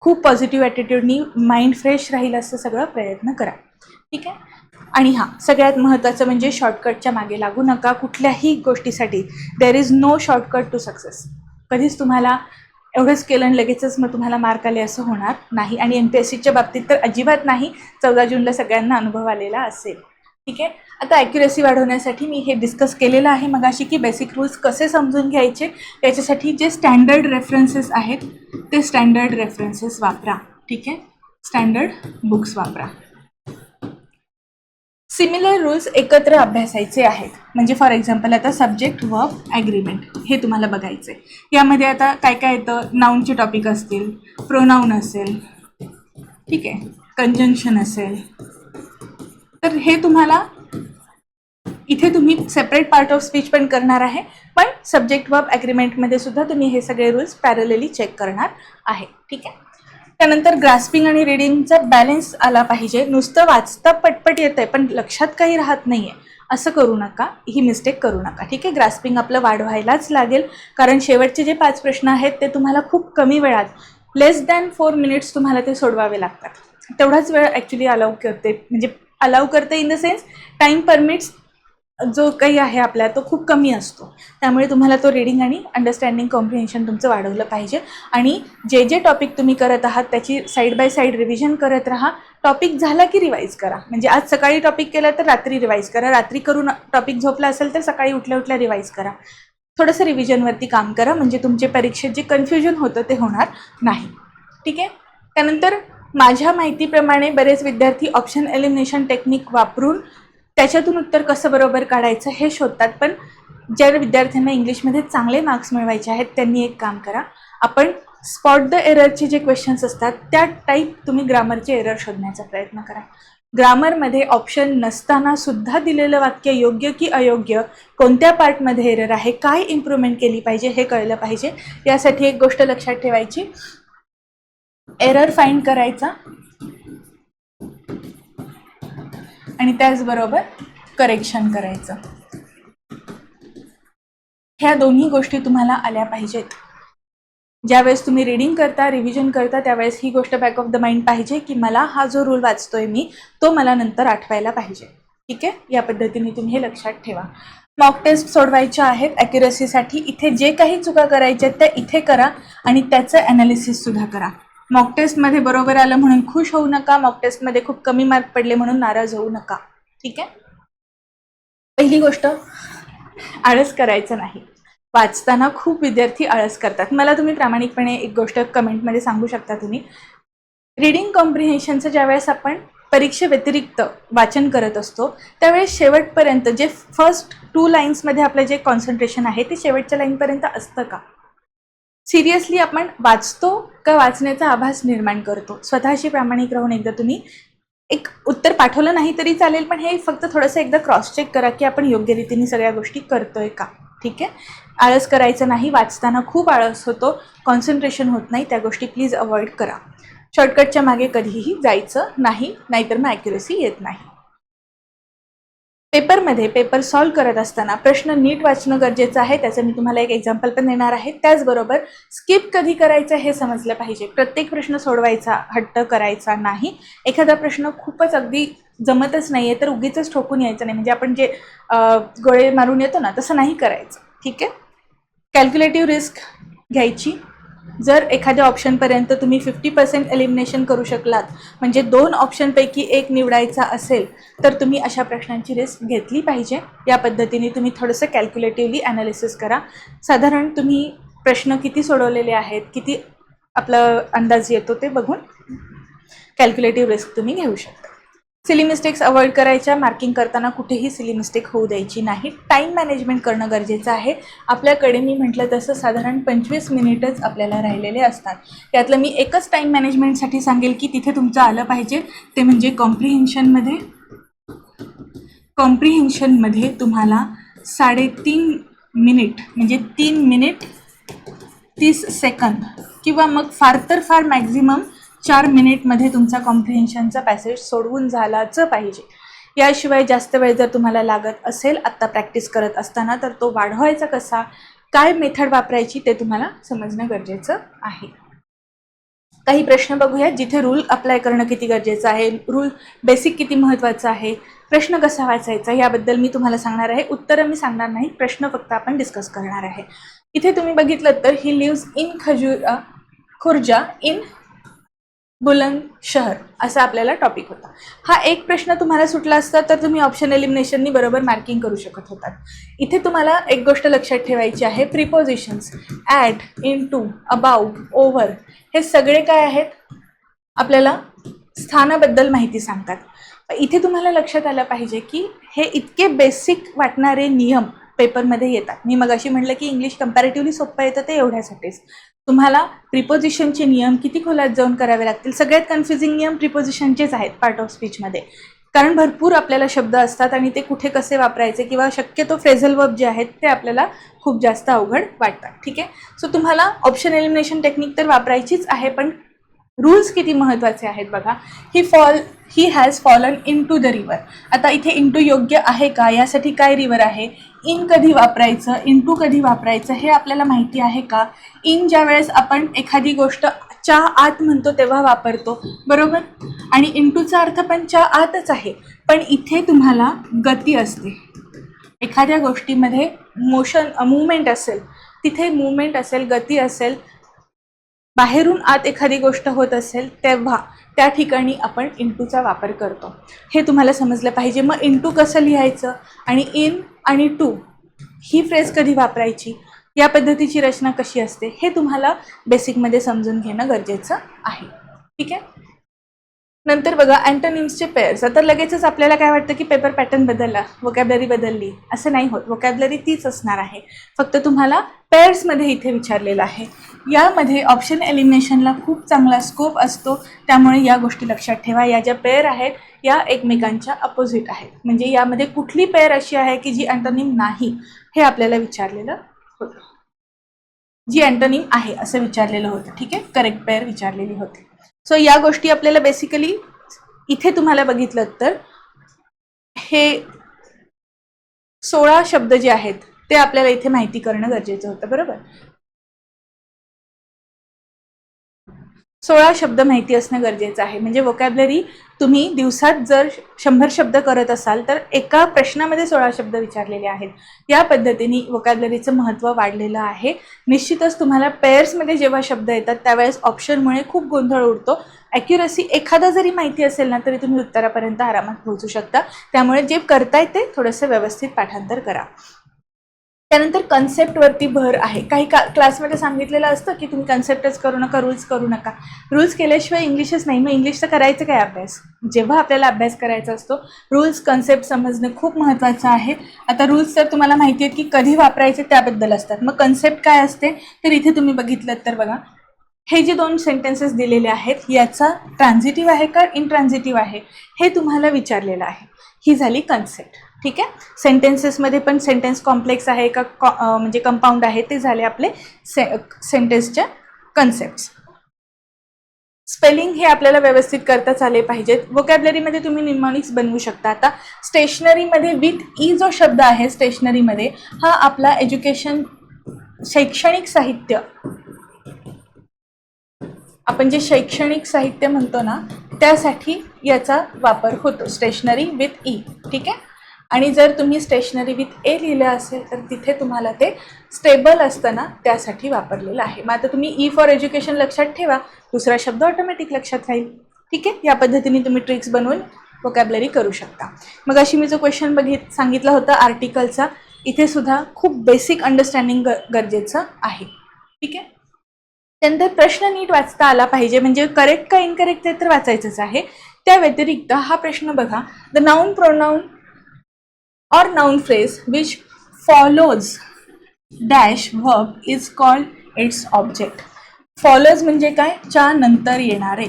खूप पॉझिटिव्ह ॲटिट्यूडनी माइंड फ्रेश राहील असं सगळं प्रयत्न करा. ठीक आहे. आणि हां, सगळ्यात महत्त्वाचं म्हणजे शॉर्टकटच्या मागे लागू नका कुठल्याही गोष्टीसाठी. There is no shortcut to success. कधीच तुम्हाला एवढंच केलं आणि लगेचच मग तुम्हाला मार्क आले असं होणार नाही. आणि MPSCच्या बाबतीत तर अजिबात नाही. 14 जूनला सगळ्यांना अनुभव आलेला असेल. ठीक आहे. आता ॲक्युरेसी वाढवण्यासाठी मी हे डिस्कस केलेलं आहे मगाशी की बेसिक रूल्स कसे समजून घ्यायचे. याच्यासाठी जे स्टँडर्ड रेफरन्सेस आहेत ते स्टँडर्ड रेफरन्सेस वापरा. ठीक आहे. स्टँडर्ड बुक्स वापरा. सिमिलर रूल्स एकत्र अभ्यासायचे आहेत. म्हणजे फॉर एक्झाम्पल आता सब्जेक्ट वर्ब ॲग्रीमेंट हे तुम्हाला बघायचं आहे. यामध्ये आता काय काय येतं, नाऊनचे टॉपिक असतील, प्रोनाऊन असेल, ठीक आहे, कंजंक्शन असेल. तर हे तुम्हाला इथे तुम्ही सेपरेट पार्ट ऑफ स्पीच पण करणार आहे, पण सब्जेक्ट वर्ब ॲग्रीमेंटमध्ये सुद्धा तुम्ही हे सगळे रूल्स पॅरलली चेक करणार आहे. ठीक आहे. त्यानंतर ग्रास्पिंग आणि रिडिंगचा बॅलन्स आला पाहिजे. नुसतं वाचता पटपट येतं आहे पण लक्षात काही राहत नाही आहे असं करू नका, ही मिस्टेक करू नका. ठीक आहे. ग्रास्पिंग आपलं वाढवायलाच लागेल कारण शेवटचे जे 5 प्रश्न आहेत ते तुम्हाला खूप कमी वेळात लेस दॅन 4 मिनिट्स तुम्हाला ते सोडवावे लागतात. तेवढाच वेळ ॲक्च्युली अलाउ करते, म्हणजे अलाउ करते in the sense time permits जो काही आहे आपला तो खूप कमी असतो. त्यामुळे तुम्हाला तो रीडिंग आणि अंडरस्टँडिंग कॉम्प्रिहेन्शन तुमचं वाढवलं पाहिजे. आणि जे जे टॉपिक तुम्ही करत आहात त्याची साईड बाय साईड रिव्हिजन करत राहा. टॉपिक झाला की रिवाईज करा. म्हणजे आज सकाळी टॉपिक केला तर रात्री रिवाईज करा, रात्री करून टॉपिक झोपला असेल तर सकाळी उठल्या उठल्या रिवाईज करा. थोडंसं रिव्हिजनवरती काम करा म्हणजे तुमचे परीक्षेत जे कन्फ्युजन होतं ते होणार नाही. ठीक आहे. त्यानंतर माझ्या माहितीप्रमाणे बरेच विद्यार्थी ऑप्शन एलिमिनेशन टेक्निक वापरून त्याच्यातून उत्तर कसं बरोबर काढायचं हे शोधतात. पण ज्या विद्यार्थ्यांना इंग्लिशमध्ये चांगले मार्क्स मिळवायचे आहेत त्यांनी एक काम करा, आपण स्पॉट द एररचे जे क्वेश्चन्स असतात त्या टाईप तुम्ही ग्रामरचे एरर शोधण्याचा प्रयत्न करा. ग्रामरमध्ये ऑप्शन नसताना सुद्धा दिलेलं वाक्य योग्य की अयोग्य, कोणत्या पार्टमध्ये एरर आहे, काय इम्प्रूव्हमेंट केली पाहिजे हे कळलं पाहिजे. यासाठी एक गोष्ट लक्षात ठेवायची, एरर फाइंड करायचा आणि त्याचबरोबर करेक्शन करायचं. ह्या दोन्ही गोष्टी तुम्हाला आल्या पाहिजेत. ज्यावेळेस तुम्ही रीडिंग करता, रिव्हिजन करता त्यावेळेस ही गोष्ट बॅक ऑफ द माइंड पाहिजे की मला हा जो रूल वाचतोय मी तो मला नंतर आठवायला पाहिजे. ठीक आहे. या पद्धतीने तुम्ही हे लक्षात ठेवा. मॉक टेस्ट सोडवायच्या आहेत ॲक्युरेसीसाठी. इथे जे काही चुका करायच्या आहेत त्या इथे करा आणि त्याचं ॲनालिसिससुद्धा करा. मॉक टेस्टमध्ये बरोबर आलं म्हणून खुश होऊ नका, मॉक टेस्टमध्ये खूप कमी मार्क पडले म्हणून नाराज होऊ नका. ठीक आहे. पहिली गोष्ट, आळस करायचं नाही. वाचताना खूप विद्यार्थी आळस करतात. मला तुम्ही प्रामाणिकपणे एक गोष्ट कमेंटमध्ये सांगू शकता. तुम्ही रीडिंग कॉम्प्रिहेन्शनचं ज्यावेळेस आपण परीक्षेव्यतिरिक्त वाचन करत असतो त्यावेळेस शेवटपर्यंत जे फर्स्ट 2 लाईन्समध्ये आपलं जे कॉन्सन्ट्रेशन आहे ते शेवटच्या लाईनपर्यंत असतं का? सिरियसली आपण वाचतो का वाचण्याचा आभास निर्माण करतो? स्वतःशी प्रामाणिक राहून एकदा तुम्ही एक उत्तर पाठवलं नाही तरी चालेल पण हे फक्त थोडंसं एकदा क्रॉस चेक करा की आपण योग्य रीतीने सगळ्या गोष्टी करतोय का. ठीक आहे. आळस करायचं नाही. वाचताना खूप आळस होतो, कॉन्सन्ट्रेशन होत नाही, त्या गोष्टी प्लीज अवॉइड करा. शॉर्टकटच्या मागे कधीही जायचं नाही, नाहीतर मग ॲक्युरेसी येत नाही. पेपरमध्ये पेपर सॉल्व करत असताना प्रश्न नीट वाचणं गरजेचं आहे. त्याचं मी तुम्हाला एक एक्झाम्पल पण देणार आहे. त्याचबरोबर स्किप कधी करायचं हे समजलं पाहिजे. प्रत्येक प्रश्न सोडवायचा हट्ट करायचा नाही. एखादा प्रश्न खूपच अगदी जमतच नाही आहे तर उगीच ठोकून यायचं नाही. म्हणजे आपण जे गोळे मारून येतो ना तसं नाही करायचं. ठीक आहे. कॅल्क्युलेटिव्ह रिस्क घ्यायची. जर एखाद्या ऑप्शनपर्यंत तुम्ही 50% एलिमिनेशन करू शकलात म्हणजे 2 ऑप्शनपैकी एक निवडायचा असेल तर तुम्ही अशा प्रश्नांची रिस्क घेतली पाहिजे. या पद्धतीने तुम्ही थोडंसं कॅल्क्युलेटिव्हली ॲनालिसिस करा. साधारण तुम्ही प्रश्न किती सोडवलेले आहेत, किती आपला अंदाज येतो ते बघून कॅल्क्युलेटिव्ह रिस्क तुम्ही घेऊ शकता. सिली मिस्टेक्स अवॉइड करायच्या. मार्किंग करताना कुठेही सिली मिस्टेक होऊ द्यायची नाही. टाईम मॅनेजमेंट करणं गरजेचं आहे. आपल्याकडे मी म्हटलं तसं साधारण 25 मिनिटच आपल्याला राहिलेले असतात. त्यातलं मी एकच टाईम मॅनेजमेंटसाठी सांगेल की तिथे तुमचं आलं पाहिजे ते म्हणजे कॉम्प्रिहेन्शनमध्ये तुम्हाला 3.5 मिनिट म्हणजे 3 मिनिट 30 सेकंद किंवा मग फार तर फार मॅक्झिमम 4 मिनिटमध्ये तुमचा कॉम्प्रिहेन्शनचा पॅसेज सोडवून झालाच पाहिजे. याशिवाय जास्त वेळ जर तुम्हाला लागत असेल आत्ता प्रॅक्टिस करत असताना तर तो वाढवायचा कसा, काय मेथड वापरायची ते तुम्हाला समजणं गरजेचं आहे. काही प्रश्न बघूया जिथे रूल अप्लाय करणं किती गरजेचं आहे, रूल बेसिक किती महत्त्वाचं आहे, प्रश्न कसा वाचायचा याबद्दल मी तुम्हाला सांगणार आहे. उत्तरं मी सांगणार नाही, प्रश्न फक्त आपण डिस्कस करणार आहे. इथे तुम्ही बघितलं तर he lives in Khajura Khurja in Bulandshahr असा आपल्याला टॉपिक होता. हा एक प्रश्न तुम्हाला सुटला असता तर तुम्ही ऑप्शन एलिमिनेशननी बरोबर मार्किंग करू शकत होतात. इथे तुम्हाला एक गोष्ट लक्षात ठेवायची आहे, prepositions at, in to, about, over हे सगळे काय आहेत, आपल्याला स्थानाबद्दल माहिती सांगतात. इथे तुम्हाला लक्षात आलं पाहिजे की हे इतके बेसिक वाटणारे नियम पेपरमध्ये येतात. मी मगाशी म्हटलं की इंग्लिश कंपॅरेटिव्हली सोपं येतं ते एवढ्यासाठीच. तुम्हाला प्रिपोजिशनचे नियम किती खोलात जाऊन करावे लागतील. सगळ्यात कन्फ्युजिंग नियम प्रिपोजिशनचेच आहेत पार्ट ऑफ स्पीचमध्ये, कारण भरपूर आपल्याला शब्द असतात आणि ते कुठे कसे वापरायचे किंवा शक्यतो फ्रेझल वर्ब जे आहेत ते आपल्याला खूप जास्त अवघड वाटतात. ठीक आहे, सो तुम्हाला ऑप्शन एलिमिनेशन टेक्निक तर वापरायचीच आहे, पण रूल्स किती महत्त्वाचे आहेत बघा. He has fallen into the river. आता इथे इन टू योग्य आहे का, यासाठी काय रिव्हर आहे, इन कधी वापरायचं, इन टू कधी वापरायचं हे आपल्याला माहिती आहे का. इन ज्या वेळेस आपण एखादी गोष्ट च्या आत म्हणतो तेव्हा वापरतो, बरोबर, आणि इन टूचा अर्थ पण च्या आतच आहे. पण इथे तुम्हाला गती असते, एखाद्या गोष्टीमध्ये मूवमेंट असेल, तिथे मूवमेंट असेल, गती असेल, बाहेरून आत एखादी गोष्ट होत असेल तेव्हा त्या ठिकाणी आपण इंटूचा वापर करतो. हे तुम्हाला समजलं पाहिजे. मग इंटू कसं लिहायचं आणि इन आणि टू ही फ्रेज कधी वापरायची, या पद्धतीची रचना कशी असते हे तुम्हाला बेसिकमध्ये समजून घेणं गरजेचं आहे. ठीक आहे, नंतर बघा अँटोनिम्सचे पेअर्स. आता लगेचच आपल्याला काय वाटतं की पेपर पॅटर्न बदलला, वोकॅबलरी बदलली, असं नाही होत. वोकॅबलरी तीच असणार आहे, फक्त तुम्हाला पेअर्समध्ये इथे विचारलेलं आहे. यामध्ये ऑप्शन एलिमिनेशनला खूप चांगला स्कोप असतो, त्यामुळे या गोष्टी लक्षात ठेवा. या ज्या पेअर आहेत या एकमेकांच्या अपोजिट आहेत, म्हणजे यामध्ये कुठली पेअर अशी आहे की जी अँटोनिम नाही हे आपल्याला विचारलेलं होतं, जी अँटोनिम आहे असं विचारलेलं होतं. ठीक आहे, करेक्ट पेअर विचारलेली होती. सो या गोष्टी आपल्याला बेसिकली इथे तुम्हाला बघितलं तर हे 16 शब्द जे आहेत ते आपल्याला इथे माहिती करणं गरजेचं होतं, बरोबर. 16 शब्द माहिती असणं गरजेचं आहे. म्हणजे वोकॅबलरी तुम्ही दिवसात जर 100 शब्द करत असाल तर एका प्रश्नामध्ये 16 शब्द विचारलेले आहेत. या पद्धतीने वोकॅबलरीचं महत्त्व वाढलेलं आहे. निश्चितच तुम्हाला पेअर्समध्ये जेव्हा शब्द येतात त्यावेळेस ऑप्शनमुळे खूप गोंधळ उडतो. ॲक्युरसी एखादा जरी माहिती असेल ना तरी तुम्ही उत्तरापर्यंत आरामात पोहोचू शकता. त्यामुळे जे करताय ते थोडंसं व्यवस्थित पाठांतर करा. त्यानंतर कन्सेप्टवरती भर आहे. काही क्लासमध्ये सांगितलेलं असतं की तुम्ही कन्सेप्टच करू नका, रूल्स करू नका. रूल्स केल्याशिवाय इंग्लिशच नाही, मग इंग्लिशचं करायचं काय अभ्यास. जेव्हा आपल्याला अभ्यास करायचा असतो रूल्स कन्सेप्ट समजणं खूप महत्त्वाचं आहे. आता रूल्स तर तुम्हाला माहिती आहेत की कधी वापरायचे त्याबद्दल असतात. मग कन्सेप्ट काय असते तर इथे तुम्ही बघितलं तर बघा, हे जे 2 सेंटेन्सेस दिलेले आहेत याचा ट्रान्झिटिव्ह आहे का इंट्रान्झिटिव्ह आहे हे तुम्हाला विचारलेलं आहे. ही झाली कन्सेप्ट. ठीक आहे, सेंटेन्सेसमध्ये पण सेंटेन्स कॉम्प्लेक्स आहे का म्हणजे कंपाऊंड आहे ते झाले आपले सेंटेन्सच्या कन्सेप्ट्स. स्पेलिंग हे आपल्याला व्यवस्थित करताच आले पाहिजेत. वोकॅबलरीमध्ये तुम्ही निमॉनिक्स बनवू शकता. आता स्टेशनरीमध्ये विथ ई जो शब्द आहे स्टेशनरीमध्ये हा आपला शैक्षणिक साहित्य, आपण जे शैक्षणिक साहित्य म्हणतो ना त्यासाठी याचा वापर होतो, स्टेशनरी विथ ई. ठीक आहे, आणि जर तुम्ही स्टेशनरी विथ ए लिहिलं असेल तर तिथे तुम्हाला ते स्टेबल असतं ना त्यासाठी वापरलेलं आहे. मग आता तुम्ही ई फॉर एज्युकेशन लक्षात ठेवा, दुसरा शब्द ऑटोमॅटिक लक्षात राहील. ठीक आहे, या पद्धतीने तुम्ही ट्रिक्स बनवून वोकॅबलरी करू शकता. मग अशी मी जो क्वेश्चन सांगितला होता आर्टिकलचा, इथे सुद्धा खूप बेसिक अंडरस्टँडिंग गरजेचं आहे. ठीक आहे, त्यानंतर प्रश्न नीट वाचता आला पाहिजे, म्हणजे करेक्ट का इनकरेक्ट ते तर वाचायचंच आहे. त्या व्यतिरिक्त हा प्रश्न बघा, the noun pronoun or noun phrase which follows dash verb is called its object. Follows म्हणजे काय, च्या नंतर येणारे,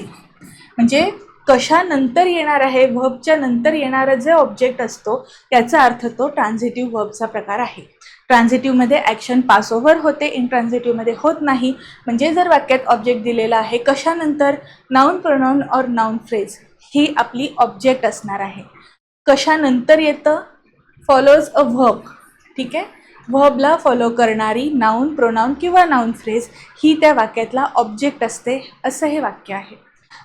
म्हणजे कशा नंतर येणार आहे, व्हर्बच्या नंतर येणारं जे ऑब्जेक्ट असतो याचा अर्थ तो ट्रान्झिटिव्ह व्हर्बचा प्रकार आहे. ट्रान्झिटिव्हमध्ये ॲक्शन पास ओव्हर होते, इंट्रान्झिटिव्हमध्ये होत नाही. म्हणजे जर वाक्यात ऑब्जेक्ट दिलेला आहे कशानंतर, नाउन प्रोनाउन और नाउन फ्रेज ही आपली ऑब्जेक्ट असणार आहे. कशानंतर येतं, फॉलोज अ व्हर्ब. ठीक आहे, व्हर्बला फॉलो करणारी नाउन प्रोनाउन किंवा नाउन फ्रेज ही त्या वाक्यातला ऑब्जेक्ट असते, असं हे वाक्य आहे.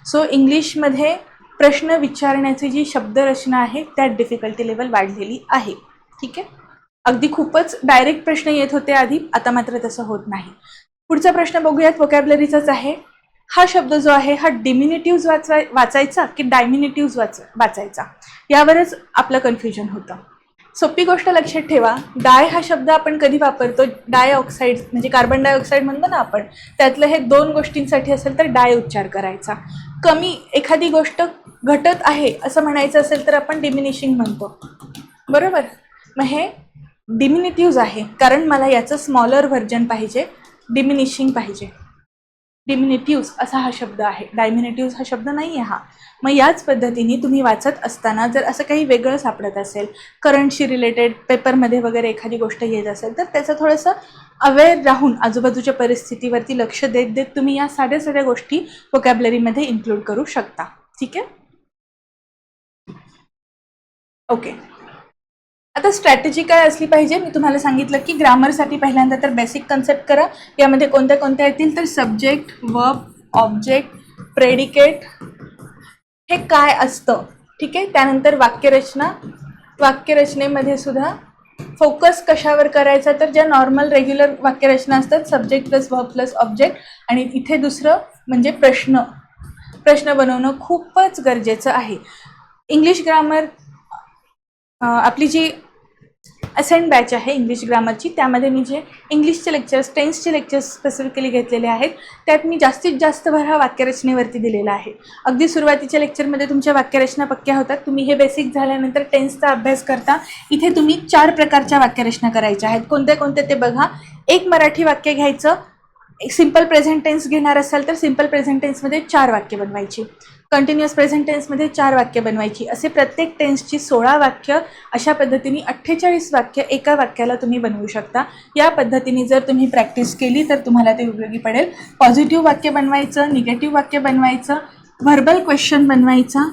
सो इंग्लिशमध्ये प्रश्न विचारण्याची जी शब्दरचना आहे त्यात डिफिकल्टी लेवल वाढलेली आहे. ठीक आहे, अगदी खूपच डायरेक्ट प्रश्न येत होते आधी, आता मात्र तसं होत नाही. पुढचा प्रश्न बघूयात, वोकॅबलरीचाच आहे. हा शब्द जो आहे हा डिमिनिटिव्ज वाचायचा की डायमिनिटिव्ज वाचायचा, यावरच आपलं कन्फ्युजन होतं. सोपी गोष्ट लक्षात ठेवा, डाय हा शब्द आपण कधी वापरतो, डायऑक्साईड म्हणजे कार्बन डायऑक्साईड म्हणतो ना आपण, त्यातलं हे 2 गोष्टींसाठी असेल तर डाय उच्चार करायचा. कमी एखादी गोष्ट घटत आहे असं म्हणायचं असेल तर आपण डिमिनिशिंग म्हणतो, बरोबर. मग हे डिमिनिटिव्ज आहे कारण मला याचं स्मॉलर व्हर्जन पाहिजे, डिमिनिशिंग पाहिजे. डिमिनिटिव्ज असा हा शब्द आहे, डायमिनिटिव्ज हा शब्द नाही आहे हा. मग याच पद्धतीने तुम्ही वाचत असताना जर असं काही वेगळं सापडत असेल, करंटशी रिलेटेड पेपरमध्ये वगैरे एखादी गोष्ट येत असेल तर त्याचं थोडंसं अवेअर राहून आजूबाजूच्या परिस्थितीवरती लक्ष देत देत तुम्ही या साध्या साध्या गोष्टी व्होकॅब्युलरीमध्ये इन्क्लूड करू शकता. ठीक आहे, ओके. आता स्ट्रॅटेजी काय असली पाहिजे, मी तुम्हाला सांगितलं की ग्रामरसाठी पहिल्यांदा तर बेसिक कन्सेप्ट करा. यामध्ये कोणत्या कोणत्या येतील तर सब्जेक्ट, वर्ब, ऑब्जेक्ट, प्रेडिकेट हे काय असतं, ठीक आहे. त्यानंतर वाक्यरचना, वाक्यरचनेमध्ये सुद्धा फोकस कशावर करायचा तर ज्या नॉर्मल रेग्युलर वाक्यरचना असतात, subject plus verb plus object, आणि इथे दुसरं म्हणजे प्रश्न बनवणं खूपच गरजेचं आहे. इंग्लिश ग्रामर आपली जी असेंट बॅच आहे इंग्लिश ग्रामरची, त्यामध्ये मी जे इंग्लिशचे लेक्चर्स, टेन्सचे लेक्चर्स स्पेसिफिकली घेतलेले आहेत, त्यात मी जास्तीत जास्त भर हा वाक्यरचनेवरती दिलेला आहे. अगदी सुरुवातीच्या लेक्चरमध्ये तुमच्या वाक्यरचना पक्क्या होतात. तुम्ही हे बेसिक झाल्यानंतर टेन्सचा अभ्यास करता. इथे तुम्ही 4 प्रकारच्या वाक्यरचना करायच्या आहेत. कोणत्या कोणत्या ते बघा. एक मराठी वाक्य घ्यायचं, सिम्पल प्रेझेंट टेन्स घेणार असाल तर सिम्पल प्रेझेंट टेन्समध्ये 4 वाक्य बनवायची, कंटिन्युअस प्रेझेंट टेन्समध्ये 4 वाक्य बनवायची, असे प्रत्येक टेन्सची 16 वाक्य, अशा पद्धतीने 48 वाक्य एका वाक्याला तुम्ही बनवू शकता. या पद्धतीने जर तुम्ही प्रॅक्टिस केली तर तुम्हाला ते उपयोगी पडेल. पॉझिटिव्ह वाक्य बनवायचं, निगेटिव्ह वाक्य बनवायचं, व्हर्बल क्वेश्चन बनवायचा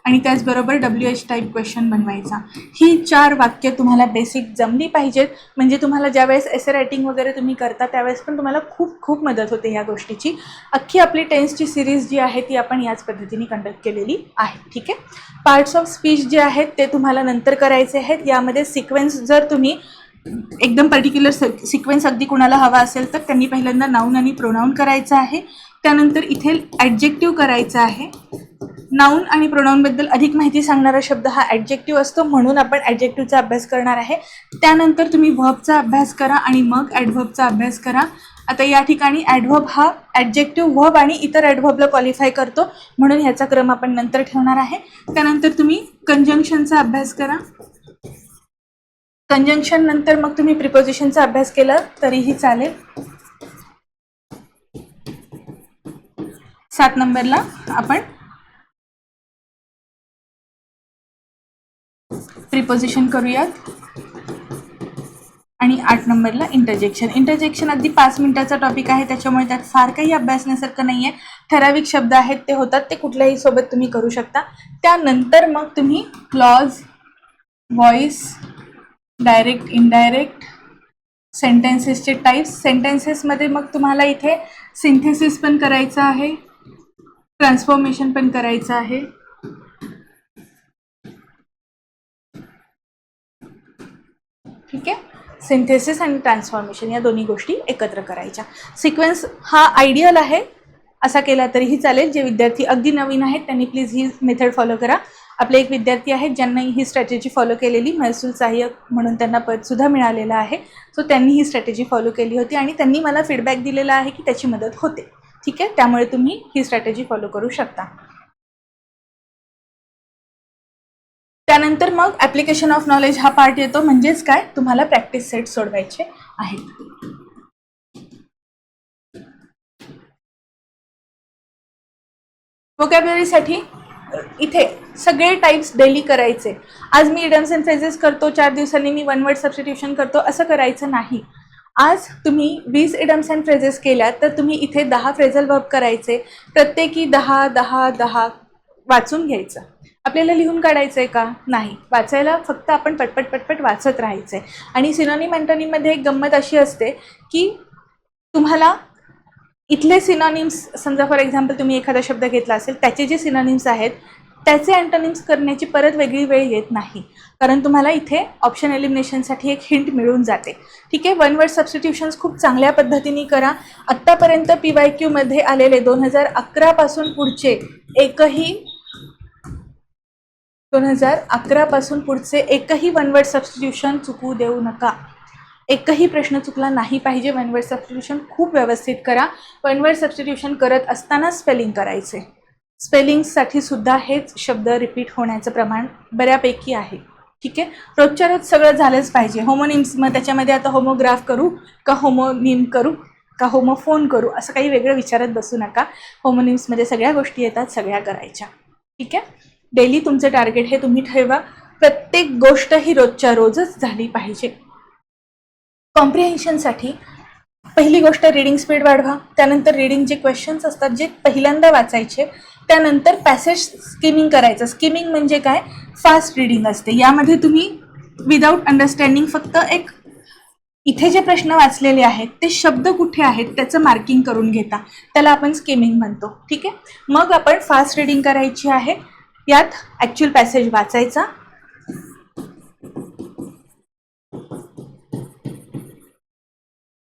आणि त्याचबरोबर WH टाईप क्वेश्चन बनवायचा. ही 4 वाक्य तुम्हाला बेसिक जमली पाहिजेत, म्हणजे तुम्हाला ज्यावेळेस एसे रायटिंग वगैरे तुम्ही करता त्यावेळेस पण तुम्हाला खूप खूप मदत होते ह्या गोष्टीची. अख्खी आपली टेन्सची सिरीज जी आहे ती आपण याच पद्धतीने कंडक्ट केलेली आहे. ठीक आहे, पार्ट्स ऑफ स्पीच जे आहेत ते तुम्हाला नंतर करायचे आहेत. यामध्ये सिक्वेन्स जर तुम्ही एकदम पर्टिक्युलर सिक्वेन्स अगदी कुणाला हवा असेल तर त्यांनी पहिल्यांदा नाऊन आणि प्रोनाऊन करायचं आहे. त्यानंतर इथे ॲडजेक्टिव्ह करायचं आहे. नाऊन आणि प्रोनाऊनबद्दल अधिक माहिती सांगणारा शब्द हा ॲडजेक्टिव्ह असतो, म्हणून आपण ॲडजेक्टिव्हचा अभ्यास करणार आहे. त्यानंतर तुम्ही व्हर्बचा अभ्यास करा आणि मग ॲडव्हर्बचा अभ्यास करा. आता या ठिकाणी ॲडव्हर्ब हा ॲडजेक्टिव्ह, व्हर्ब आणि इतर ॲडव्हर्बला क्वालिफाय करतो, म्हणून ह्याचा क्रम आपण नंतर ठेवणार आहे. त्यानंतर तुम्ही कंजंक्शनचा अभ्यास करा. कंजंक्शन नंतर मग तुम्ही प्रिपोजिशनचा अभ्यास केला तरीही चालेल. 7 नंबरला आपण प्रिपोजिशन करूयात आणि 8 नंबरला इंटरजेक्शन. इंटरजेक्शन अगदी 5 मिनिटाचा टॉपिक आहे, त्याच्यामुळे त्यात फार काही अभ्यासण्यासारखं नाही आहे. ठराविक शब्द आहेत ते होतात, ते कुठल्याही सोबत तुम्ही करू शकता. त्यानंतर मग तुम्ही क्लॉज, व्हॉइस, डायरेक्ट, इनडायरेक्ट, सेंटेन्सेसचे टाईप्स, सेंटेन्सेसमध्ये मग तुम्हाला इथे सिंथेसिस पण करायचं आहे, ट्रान्सफॉर्मेशन पण करायचं आहे. ठीक आहे, सिंथेसिस आणि ट्रान्सफॉर्मेशन या दोन्ही गोष्टी एकत्र करायच्या. सिक्वेन्स हा आयडियल आहे, असा केला तरीही चालेल. जे विद्यार्थी अगदी नवीन आहेत त्यांनी प्लीज ही मेथड फॉलो करा. आपले एक विद्यार्थी आहेत ज्यांना ही स्ट्रॅटेजी फॉलो केलेली, महसूल सहाय्यक म्हणून त्यांना पदसुद्धा मिळालेलं आहे. सो त्यांनी ही स्ट्रॅटेजी फॉलो केली होती आणि त्यांनी मला फीडबॅक दिलेला आहे की त्याची मदत होते. ठीक आहे, त्यामुळे तुम्ही ही स्ट्रॅटेजी फॉलो करू शकता. त्यानंतर मग ॲप्लिकेशन ऑफ नॉलेज हा पार्ट येतो, म्हणजेच काय, तुम्हाला प्रॅक्टिस सेट सोडवायचे आहेत. व्होकॅब्युलरीसाठी इथे सगळे टाईप्स डेली करायचे. आज मी इडम्स अँड फ्रेजेस करतो, 4 दिवसांनी मी 1 वर्ड सबस्टिट्यूशन करतो, असं करायचं नाही. आज तुम्ही 20 इडम्स अँड फ्रेजेस केल्या तर तुम्ही इथे 10 फ्रेझल वर्ब करायचे. प्रत्येकी 10 10 10 वाचून घ्यायचं. आपल्याला लिहून काढायचं आहे का? नाही, वाचायला फक्त आपण पटपट पटपट वाचत राहायचं आहे. आणि सिनॉनिम अँटोनिममध्ये एक गंमत अशी असते की तुम्हाला इथले सिनॉनिम्स, समजा फॉर एक्झाम्पल तुम्ही एखादा शब्द घेतला असेल, त्याचे जे सिनॉनिम्स आहेत त्याचे अँटोनिम्स करण्याची परत वेगळी वेळ येत नाही, कारण तुम्हाला इथे ऑप्शन एलिमिनेशनसाठी एक हिंट मिळून जाते. ठीक आहे. वन वर्ड सबस्टिट्यूशन्स खूप चांगल्या पद्धतीने करा. आत्तापर्यंत PYQ मध्ये आलेले 2011 पासून पुढचे एकही वन वर्ड सबस्टिट्यूशन चुकू देऊ नका. एकही प्रश्न चुकला नाही पाहिजे. वन वर्ड सबस्टिट्यूशन खूप व्यवस्थित करा. वन वर्ड सबस्टिट्यूशन करत असताना स्पेलिंग करायचे. स्पेलिंगसाठी सुद्धा हेच शब्द रिपीट होण्याचं प्रमाण बऱ्यापैकी आहे. ठीक आहे. रोजच्या रोज सगळं झालंच पाहिजे. होमोनिम्स, मग त्याच्यामध्ये आता होमोग्राफ करू का होमोनिम करू का होमोफोन करू असं काही वेगळं विचारत बसू नका. होमोनिम्समध्ये सगळ्या गोष्टी येतात, सगळ्या करायच्या. ठीक आहे. डेली तुमचं टार्गेट हे तुम्ही ठेवा. प्रत्येक गोष्ट ही रोजच्या रोजच झाली पाहिजे. कॉम्प्रिहेन्शनसाठी पहिली गोष्ट रीडिंग स्पीड वाढवा. त्यानंतर रीडिंगचे क्वेश्चन्स असतात जे पहिल्यांदा वाचायचे. त्यानंतर पॅसेज स्किमिंग करायचं. स्किमिंग म्हणजे काय? फास्ट रीडिंग असते. यामध्ये तुम्ही विदाऊट अंडरस्टँडिंग फक्त एक इथे जे प्रश्न वाचलेले आहेत ते शब्द कुठे आहेत त्याचं मार्किंग करून घेता. त्याला आपण स्किमिंग म्हणतो. ठीक आहे. मग आपण फास्ट रीडिंग करायची आहे. यात ॲक्च्युअल पॅसेज वाचायचा.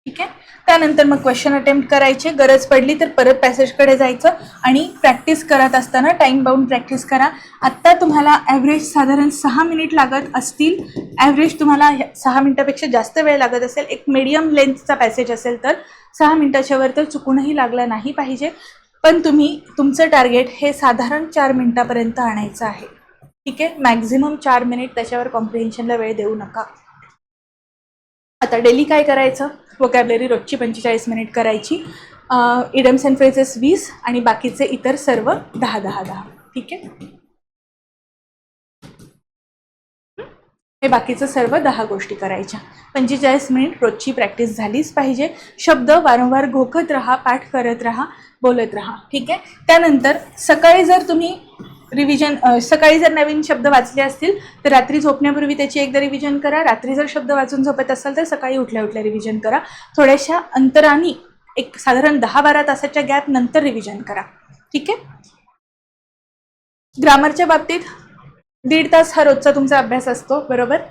ठीक आहे. त्यानंतर मग क्वेश्चन अटेम्प्ट करायचे. गरज पडली तर परत पॅसेजकडे जायचं आणि प्रॅक्टिस करत असताना टाईम बाउंड प्रॅक्टिस करा. आत्ता तुम्हाला ॲव्हरेज साधारण 6 मिनिट लागत असतील. ॲव्हरेज तुम्हाला 6 मिनिटापेक्षा जास्त वेळ लागत असेल, एक मीडियम लेंथचा पॅसेज असेल तर 6 मिनिटाच्या वर तर चुकूनही लागला नाही पाहिजे. पण तुम्ही तुमचं टार्गेट हे साधारण 4 मिनिटापर्यंत आणायचं आहे. ठीक आहे. मॅक्झिमम 4 मिनिट, त्याच्यावर कॉम्प्रिहेन्शनला वेळ देऊ नका. आता डेली काय करायचं? वोकॅबलरी रोजची 45 मिनिट करायची. इडम्स अँड फ्रेजेस 20 आणि बाकीचे इतर सर्व 10-10-10. ठीक आहे. हे बाकीचं सर्व 10 गोष्टी करायच्या. 45 मिनिट रोजची प्रॅक्टिस झालीच पाहिजे. शब्द वारंवार घोकत राहा, पाठ करत राहा, बोलत राहा. ठीक आहे. त्यानंतर सकाळी जर तुम्ही सकाळी जर नवीन शब्द वाचले असतील तर रात्री झोपण्यापूर्वी त्याची एकदा रिव्हिजन करा. रात्री जर शब्द वाचून झोपत असाल तर सकाळी उठल्या उठल्या रिव्हिजन करा. थोड्याशा अंतराने एक साधारण 10-12 तासाच्या गॅप नंतर रिव्हिजन करा. ठीक आहे. ग्रामरच्या बाबतीत 1.5 तास हा रोजचा तुमचा अभ्यास असतो. बरोबर.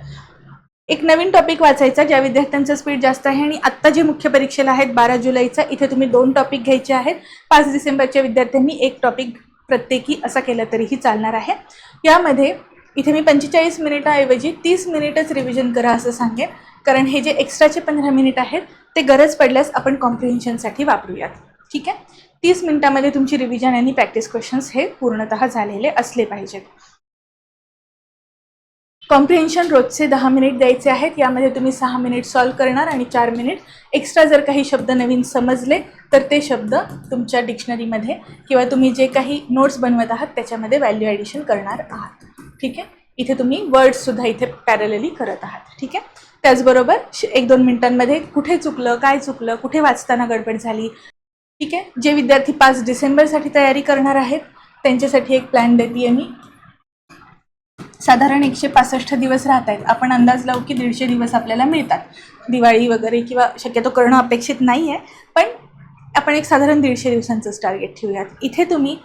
एक नवीन टॉपिक वाचायचा ज्या विद्यार्थ्यांचं स्पीड जास्त आहे आणि आत्ता जे मुख्य परीक्षेला आहेत 12 जुलैचा, इथे तुम्ही 2 टॉपिक घ्यायचे आहेत. 5 डिसेंबरच्या विद्यार्थ्यांनी 1 टॉपिक प्रत्येकी असा केला तरीही चालणार आहे. यामध्ये इथे मी 45 मिनिटाऐवजी 30 मिनिटच रिव्हिजन करा असं सांगेन, कारण हे जे एक्स्ट्राचे 15 मिनिट आहेत ते गरज पडल्यास आपण कॉम्प्रिहेन्शनसाठी वापरूयात. ठीक आहे. 30 मिनिटामध्ये तुमची रिव्हिजन आणि प्रॅक्टिस क्वेश्चन्स हे पूर्णतः झालेले असले पाहिजेत. कॉम्प्रिहेन्शन रोजचे 10 मिनिट द्यायचे आहेत. यामध्ये तुम्ही 6 मिनिट सॉल्व करणार आणि 4 मिनिट एक्स्ट्रा जर काही शब्द नवीन समजले तर ते शब्द तुमच्या डिक्शनरीमध्ये किंवा तुम्ही जे काही नोट्स बनवत आहात त्याच्यामध्ये व्हॅल्यू ॲडिशन करणार आहात. ठीक आहे. इथे तुम्ही वर्ड्ससुद्धा इथे पॅरलली करत आहात. ठीक आहे. त्याचबरोबर 1-2 मिनिटांमध्ये कुठे चुकलं, काय चुकलं, कुठे वाचताना गडबड झाली. ठीक आहे. जे विद्यार्थी 5 डिसेंबरसाठी तयारी करणार आहेत त्यांच्यासाठी एक प्लॅन देते मी. साधारण 165 दिवस राहत आहेत. आपण अंदाज लावू की 150 दिवस आपल्याला मिळतात. दिवाळी वगैरे किंवा शक्यतो करणं अपेक्षित नाही आहे, पण आपण एक साधारण 150 दिवसांचंच टार्गेट ठेवूयात. इथे तुम्ही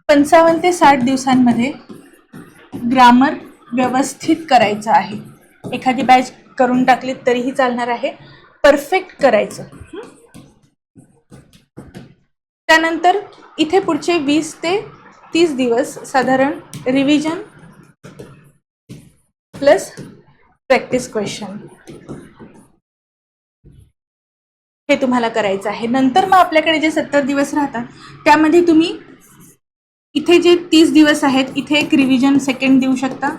55 ते 60 दिवसांमध्ये ग्रामर व्यवस्थित करायचं आहे. एखादी बॅच करून टाकलीत तरीही चालणार आहे. परफेक्ट करायचं. त्यानंतर इथे पुढचे 20 ते 30 दिवस साधारण रिव्हिजन प्लस प्रॅक्टिस क्वेश्चन हे तुम्हाला करायचं आहे. नंतर मग आपल्याकडे जे 70 दिवस राहतात त्यामध्ये तुम्ही इथे जे 30 दिवस आहेत इथे एक रिव्हिजन सेकंड देऊ शकता.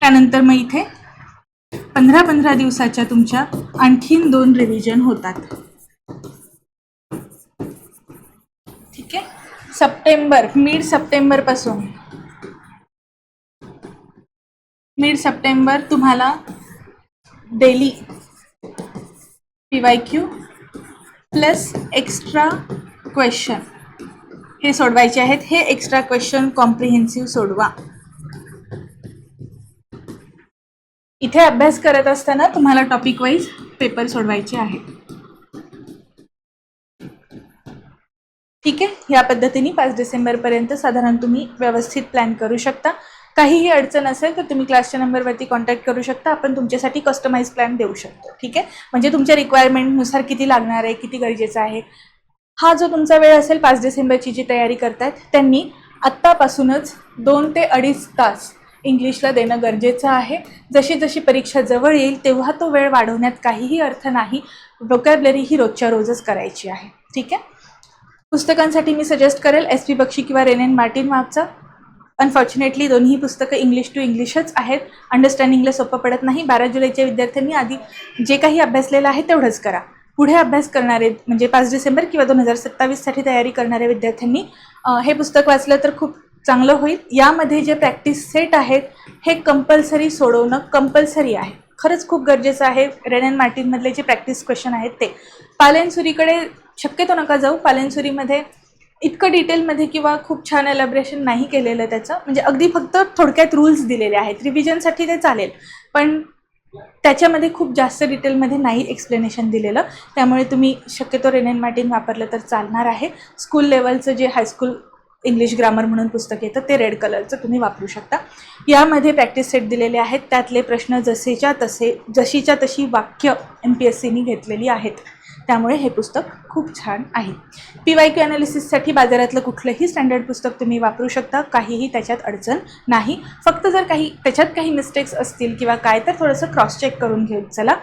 त्यानंतर मग इथे 15-15 दिवसाच्या तुमच्या आणखीन 2 रिव्हिजन होतात. ठीक आहे. मिड सप्टेंबर तुम्हाला daily PYQ plus extra question हे सोडवायचे आहेत. हे एक्स्ट्रा क्वेश्चन कॉम्प्रिहेन्सिव्ह सोडवा. इथे अभ्यास करत असताना तुम्हाला टॉपिक वाईज पेपर सोडवायचे आहेत. ठीक आहे, या पद्धतीने 5 डिसेंबरपर्यंत साधारण तुम्ही व्यवस्थित प्लॅन करू शकता. काहीही अडचण असेल तर तुम्ही क्लासच्या नंबरवरती कॉन्टॅक्ट करू शकता. आपण तुमच्यासाठी कस्टमाइज प्लॅन देऊ शकतो. ठीक आहे, म्हणजे तुमच्या रिक्वायरमेंटनुसार किती लागणार आहे, किती गरजेचं आहे. हा जो तुमचा वेळ असेल 5 डिसेंबरची जी तयारी करतायत त्यांनी आत्तापासूनच 2 ते 2.5 तास इंग्लिशला देणं गरजेचं आहे. जशी जशी परीक्षा जवळ येईल तेव्हा तो वेळ वाढवण्यात काहीही अर्थ नाही. व्होकॅब्लरी ही रोजच्या रोजच करायची आहे. ठीक आहे, पुस्तकांसाठी मी सजेस्ट करेल एस पी बक्षी किंवा रेनेन मार्टिन वाघचं. अनफॉर्च्युनेटली दोन्ही पुस्तकं इंग्लिश टू इंग्लिशच आहेत. अंडरस्टँडिंगला सोपं पडत नाही. 12 जुलैच्या विद्यार्थ्यांनी आधी जे काही अभ्यासलेलं आहे तेवढंच करा. पुढे अभ्यास करणारे म्हणजे 5 डिसेंबर किंवा 2027साठी तयारी करणाऱ्या विद्यार्थ्यांनी हे पुस्तक वाचलं तर खूप चांगलं होईल. यामध्ये जे प्रॅक्टिस सेट आहेत हे कंपल्सरी सोडवणं कंपल्सरी आहे. खरंच खूप गरजेचं आहे. रेनेन मार्टिनमधले जे प्रॅक्टिस क्वेश्चन आहेत ते. पालेनसुरीकडे शक्यतो नका जाऊ. पालेनसुरीमध्ये इतकं डिटेलमध्ये किंवा खूप छान एलॅबरेशन नाही केलेलं त्याचं, म्हणजे अगदी फक्त थोडक्यात रूल्स दिलेले आहेत. रिव्हिजनसाठी ते चालेल पण त्याच्यामध्ये खूप जास्त डिटेलमध्ये नाही एक्सप्लेनेशन दिलेलं. त्यामुळे तुम्ही शक्यतो रेनेन मार्टिन वापरलं तर चालणार आहे. स्कूल लेवलचं जे हायस्कूल इंग्लिश ग्रामर म्हणून पुस्तक येतं ते रेड कलरचं तुम्ही वापरू शकता. यामध्ये प्रॅक्टिस सेट दिलेले आहेत. त्यातले प्रश्न जशीच्या तशी वाक्य MPSCनी घेतलेली आहेत. त्यामुळे हे पुस्तक खूप छान आहे. PYQ ॲनालिसिससाठी बाजारातलं कुठलंही स्टँडर्ड पुस्तक तुम्ही वापरू शकता. काहीही त्याच्यात अडचण नाही. फक्त जर त्याच्यात काही मिस्टेक्स असतील किंवा काय तर थोडंसं क्रॉस चेक करून घेऊ. चला,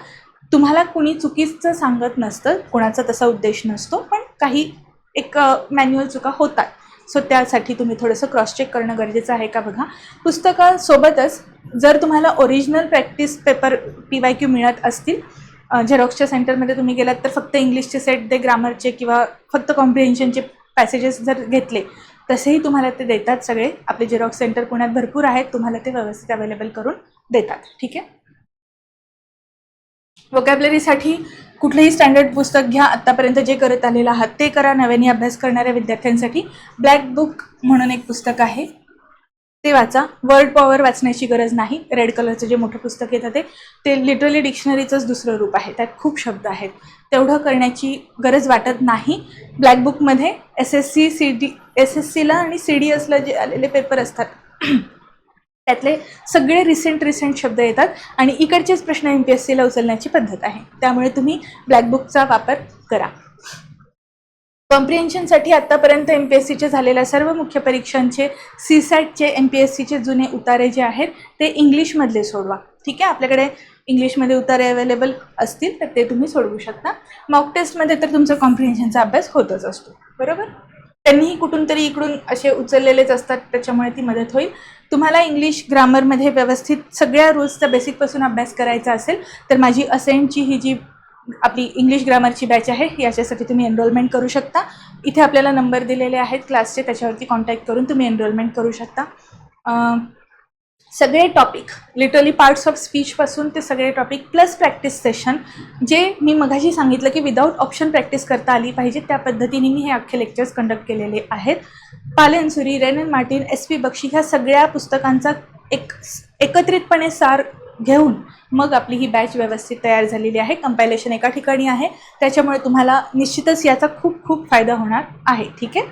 तुम्हाला कुणी चुकीचं सांगत नसतं, कोणाचा तसा उद्देश नसतो, पण काही एक मॅन्युअल चुका होतात. सो त्यासाठी तुम्ही थोडंसं क्रॉस चेक करणं गरजेचं आहे का बघा. पुस्तकासोबतच जर तुम्हाला ओरिजिनल प्रॅक्टिस पेपर PYQ मिळत असतील, झेरॉक्सच्या सेंटरमध्ये तुम्ही गेलात तर फक्त इंग्लिशचे सेट दे, ग्रामरचे किंवा फक्त कॉम्प्रिहेन्शनचे पॅसेजेस जर घेतले तसेही तुम्हाला ते देतात सगळे. आपले झेरॉक्स सेंटर पुण्यात भरपूर आहेत, तुम्हाला ते व्यवस्थित अवेलेबल करून देतात. ठीक आहे, व्होकॅब्लरीसाठी कुठलंही स्टँडर्ड पुस्तक घ्या. आत्तापर्यंत जे करत आलेलं आहात ते करा. नव्याने अभ्यास करणाऱ्या विद्यार्थ्यांसाठी ब्लॅक बुक म्हणून एक पुस्तक आहे, ते वाचा. वर्ड पॉवर वाचण्याची गरज नाही. रेड कलरचं जे मोठं पुस्तक येतं ते लिटरली डिक्शनरीचंच दुसरं रूप आहे. त्यात खूप शब्द आहेत, तेवढं करण्याची गरज वाटत नाही. ब्लॅक बुकमध्ये SSCला आणि CDSला जे आलेले पेपर असतात त्यातले सगळे रिसेंट शब्द येतात आणि इकडचेच प्रश्न MPSCला उचलण्याची पद्धत आहे. त्यामुळे तुम्ही ब्लॅक बुकचा वापर करा. कॉम्प्रिहेन्शनसाठी आत्तापर्यंत MPSCचे झालेल्या सर्व मुख्य परीक्षांचे CSATचे MPSCचे जुने उतारे जे आहेत ते इंग्लिशमधले सोडवा. ठीक आहे, आपल्याकडे इंग्लिशमध्ये उतारे अवेलेबल असतील तर ते तुम्ही सोडवू शकता. मॉक टेस्टमध्ये तर तुमचा कॉम्प्रिहेन्शनचा अभ्यास होतच असतो, बरोबर. त्यांनीही कुठून तरी इकडून असे उचललेलेच असतात, त्याच्यामुळे ती मदत होईल. तुम्हाला इंग्लिश ग्रामरमध्ये व्यवस्थित सगळ्या रूल्सचा बेसिकपासून अभ्यास करायचा असेल तर माझी असेंटची ही जी आपली इंग्लिश ग्रामरची बॅच आहे याच्यासाठी तुम्ही एनरोलमेंट करू शकता. इथे आपल्याला नंबर दिलेले आहेत क्लासचे, त्याच्यावरती कॉन्टॅक्ट करून तुम्ही एनरोलमेंट करू शकता. सगळे टॉपिक लिटरली पार्ट्स ऑफ स्पीचपासून ते सगळे टॉपिक प्लस प्रॅक्टिस सेशन, जे मी मगाशी सांगितलं की विदाऊट ऑप्शन प्रॅक्टिस करता आली पाहिजे त्या पद्धतीने मी हे अख्खे लेक्चर्स कंडक्ट केलेले आहेत. पालेनसुरी, रेनेन मार्टिन, SP बक्षी ह्या सगळ्या पुस्तकांचा एकत्रितपणे सार घेऊन मग आपली ही बॅच व्यवस्थित तयार झालेली आहे. कंपायलेशन एका ठिकाणी आहे, त्याच्यामुळे तुम्हाला निश्चितच याचा खूप खूप फायदा होणार आहे. ठीक आहे,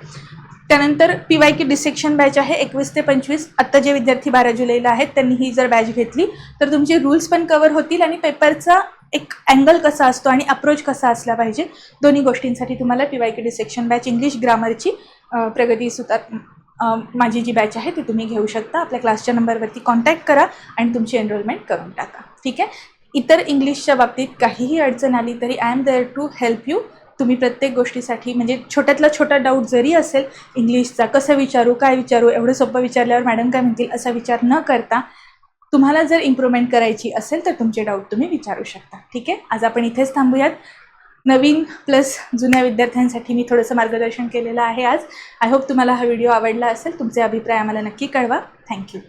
त्यानंतर PYQ डिसेक्शन बॅच आहे 21 ते 25. आत्ता जे विद्यार्थी 12 जुलैला आहेत त्यांनी ही जर बॅच घेतली तर तुमचे रूल्स पण कवर होतील आणि पेपरचा एक अँगल कसा असतो आणि अप्रोच कसा असला पाहिजे, दोन्ही गोष्टींसाठी तुम्हाला PYQ डिसेक्शन बॅच इंग्लिश ग्रामरची प्रगती सुतार माझी जी बॅच आहे ती तुम्ही घेऊ शकता. आपल्या क्लासच्या नंबरवरती कॉन्टॅक्ट करा आणि तुमची एनरोलमेंट करून टाका. ठीक आहे, इतर इंग्लिशच्या बाबतीत काहीही अडचण आली तरी I am there to help you. तुम्ही प्रत्येक गोष्टीसाठी म्हणजे छोट्यातला छोटा डाऊट जरी असेल इंग्लिशचा, कसं विचारू, काय विचारू, एवढं सोपं विचारल्यावर मॅडम काय म्हणतील असा विचार न करता तुम्हाला जर इम्प्रूव्हमेंट करायची असेल तर तुमचे डाऊट तुम्ही विचारू शकता. ठीक आहे, आज आपण इथेच थांबूयात. नवीन प्लस जुन्या विद्यार्थ्यांसाठी मी थोडंसं मार्गदर्शन केलेलं आहे आज. आय होप तुम्हाला हा व्हिडिओ आवडला असेल. तुमचे अभिप्राय आम्हाला नक्की कळवा. थँक्यू.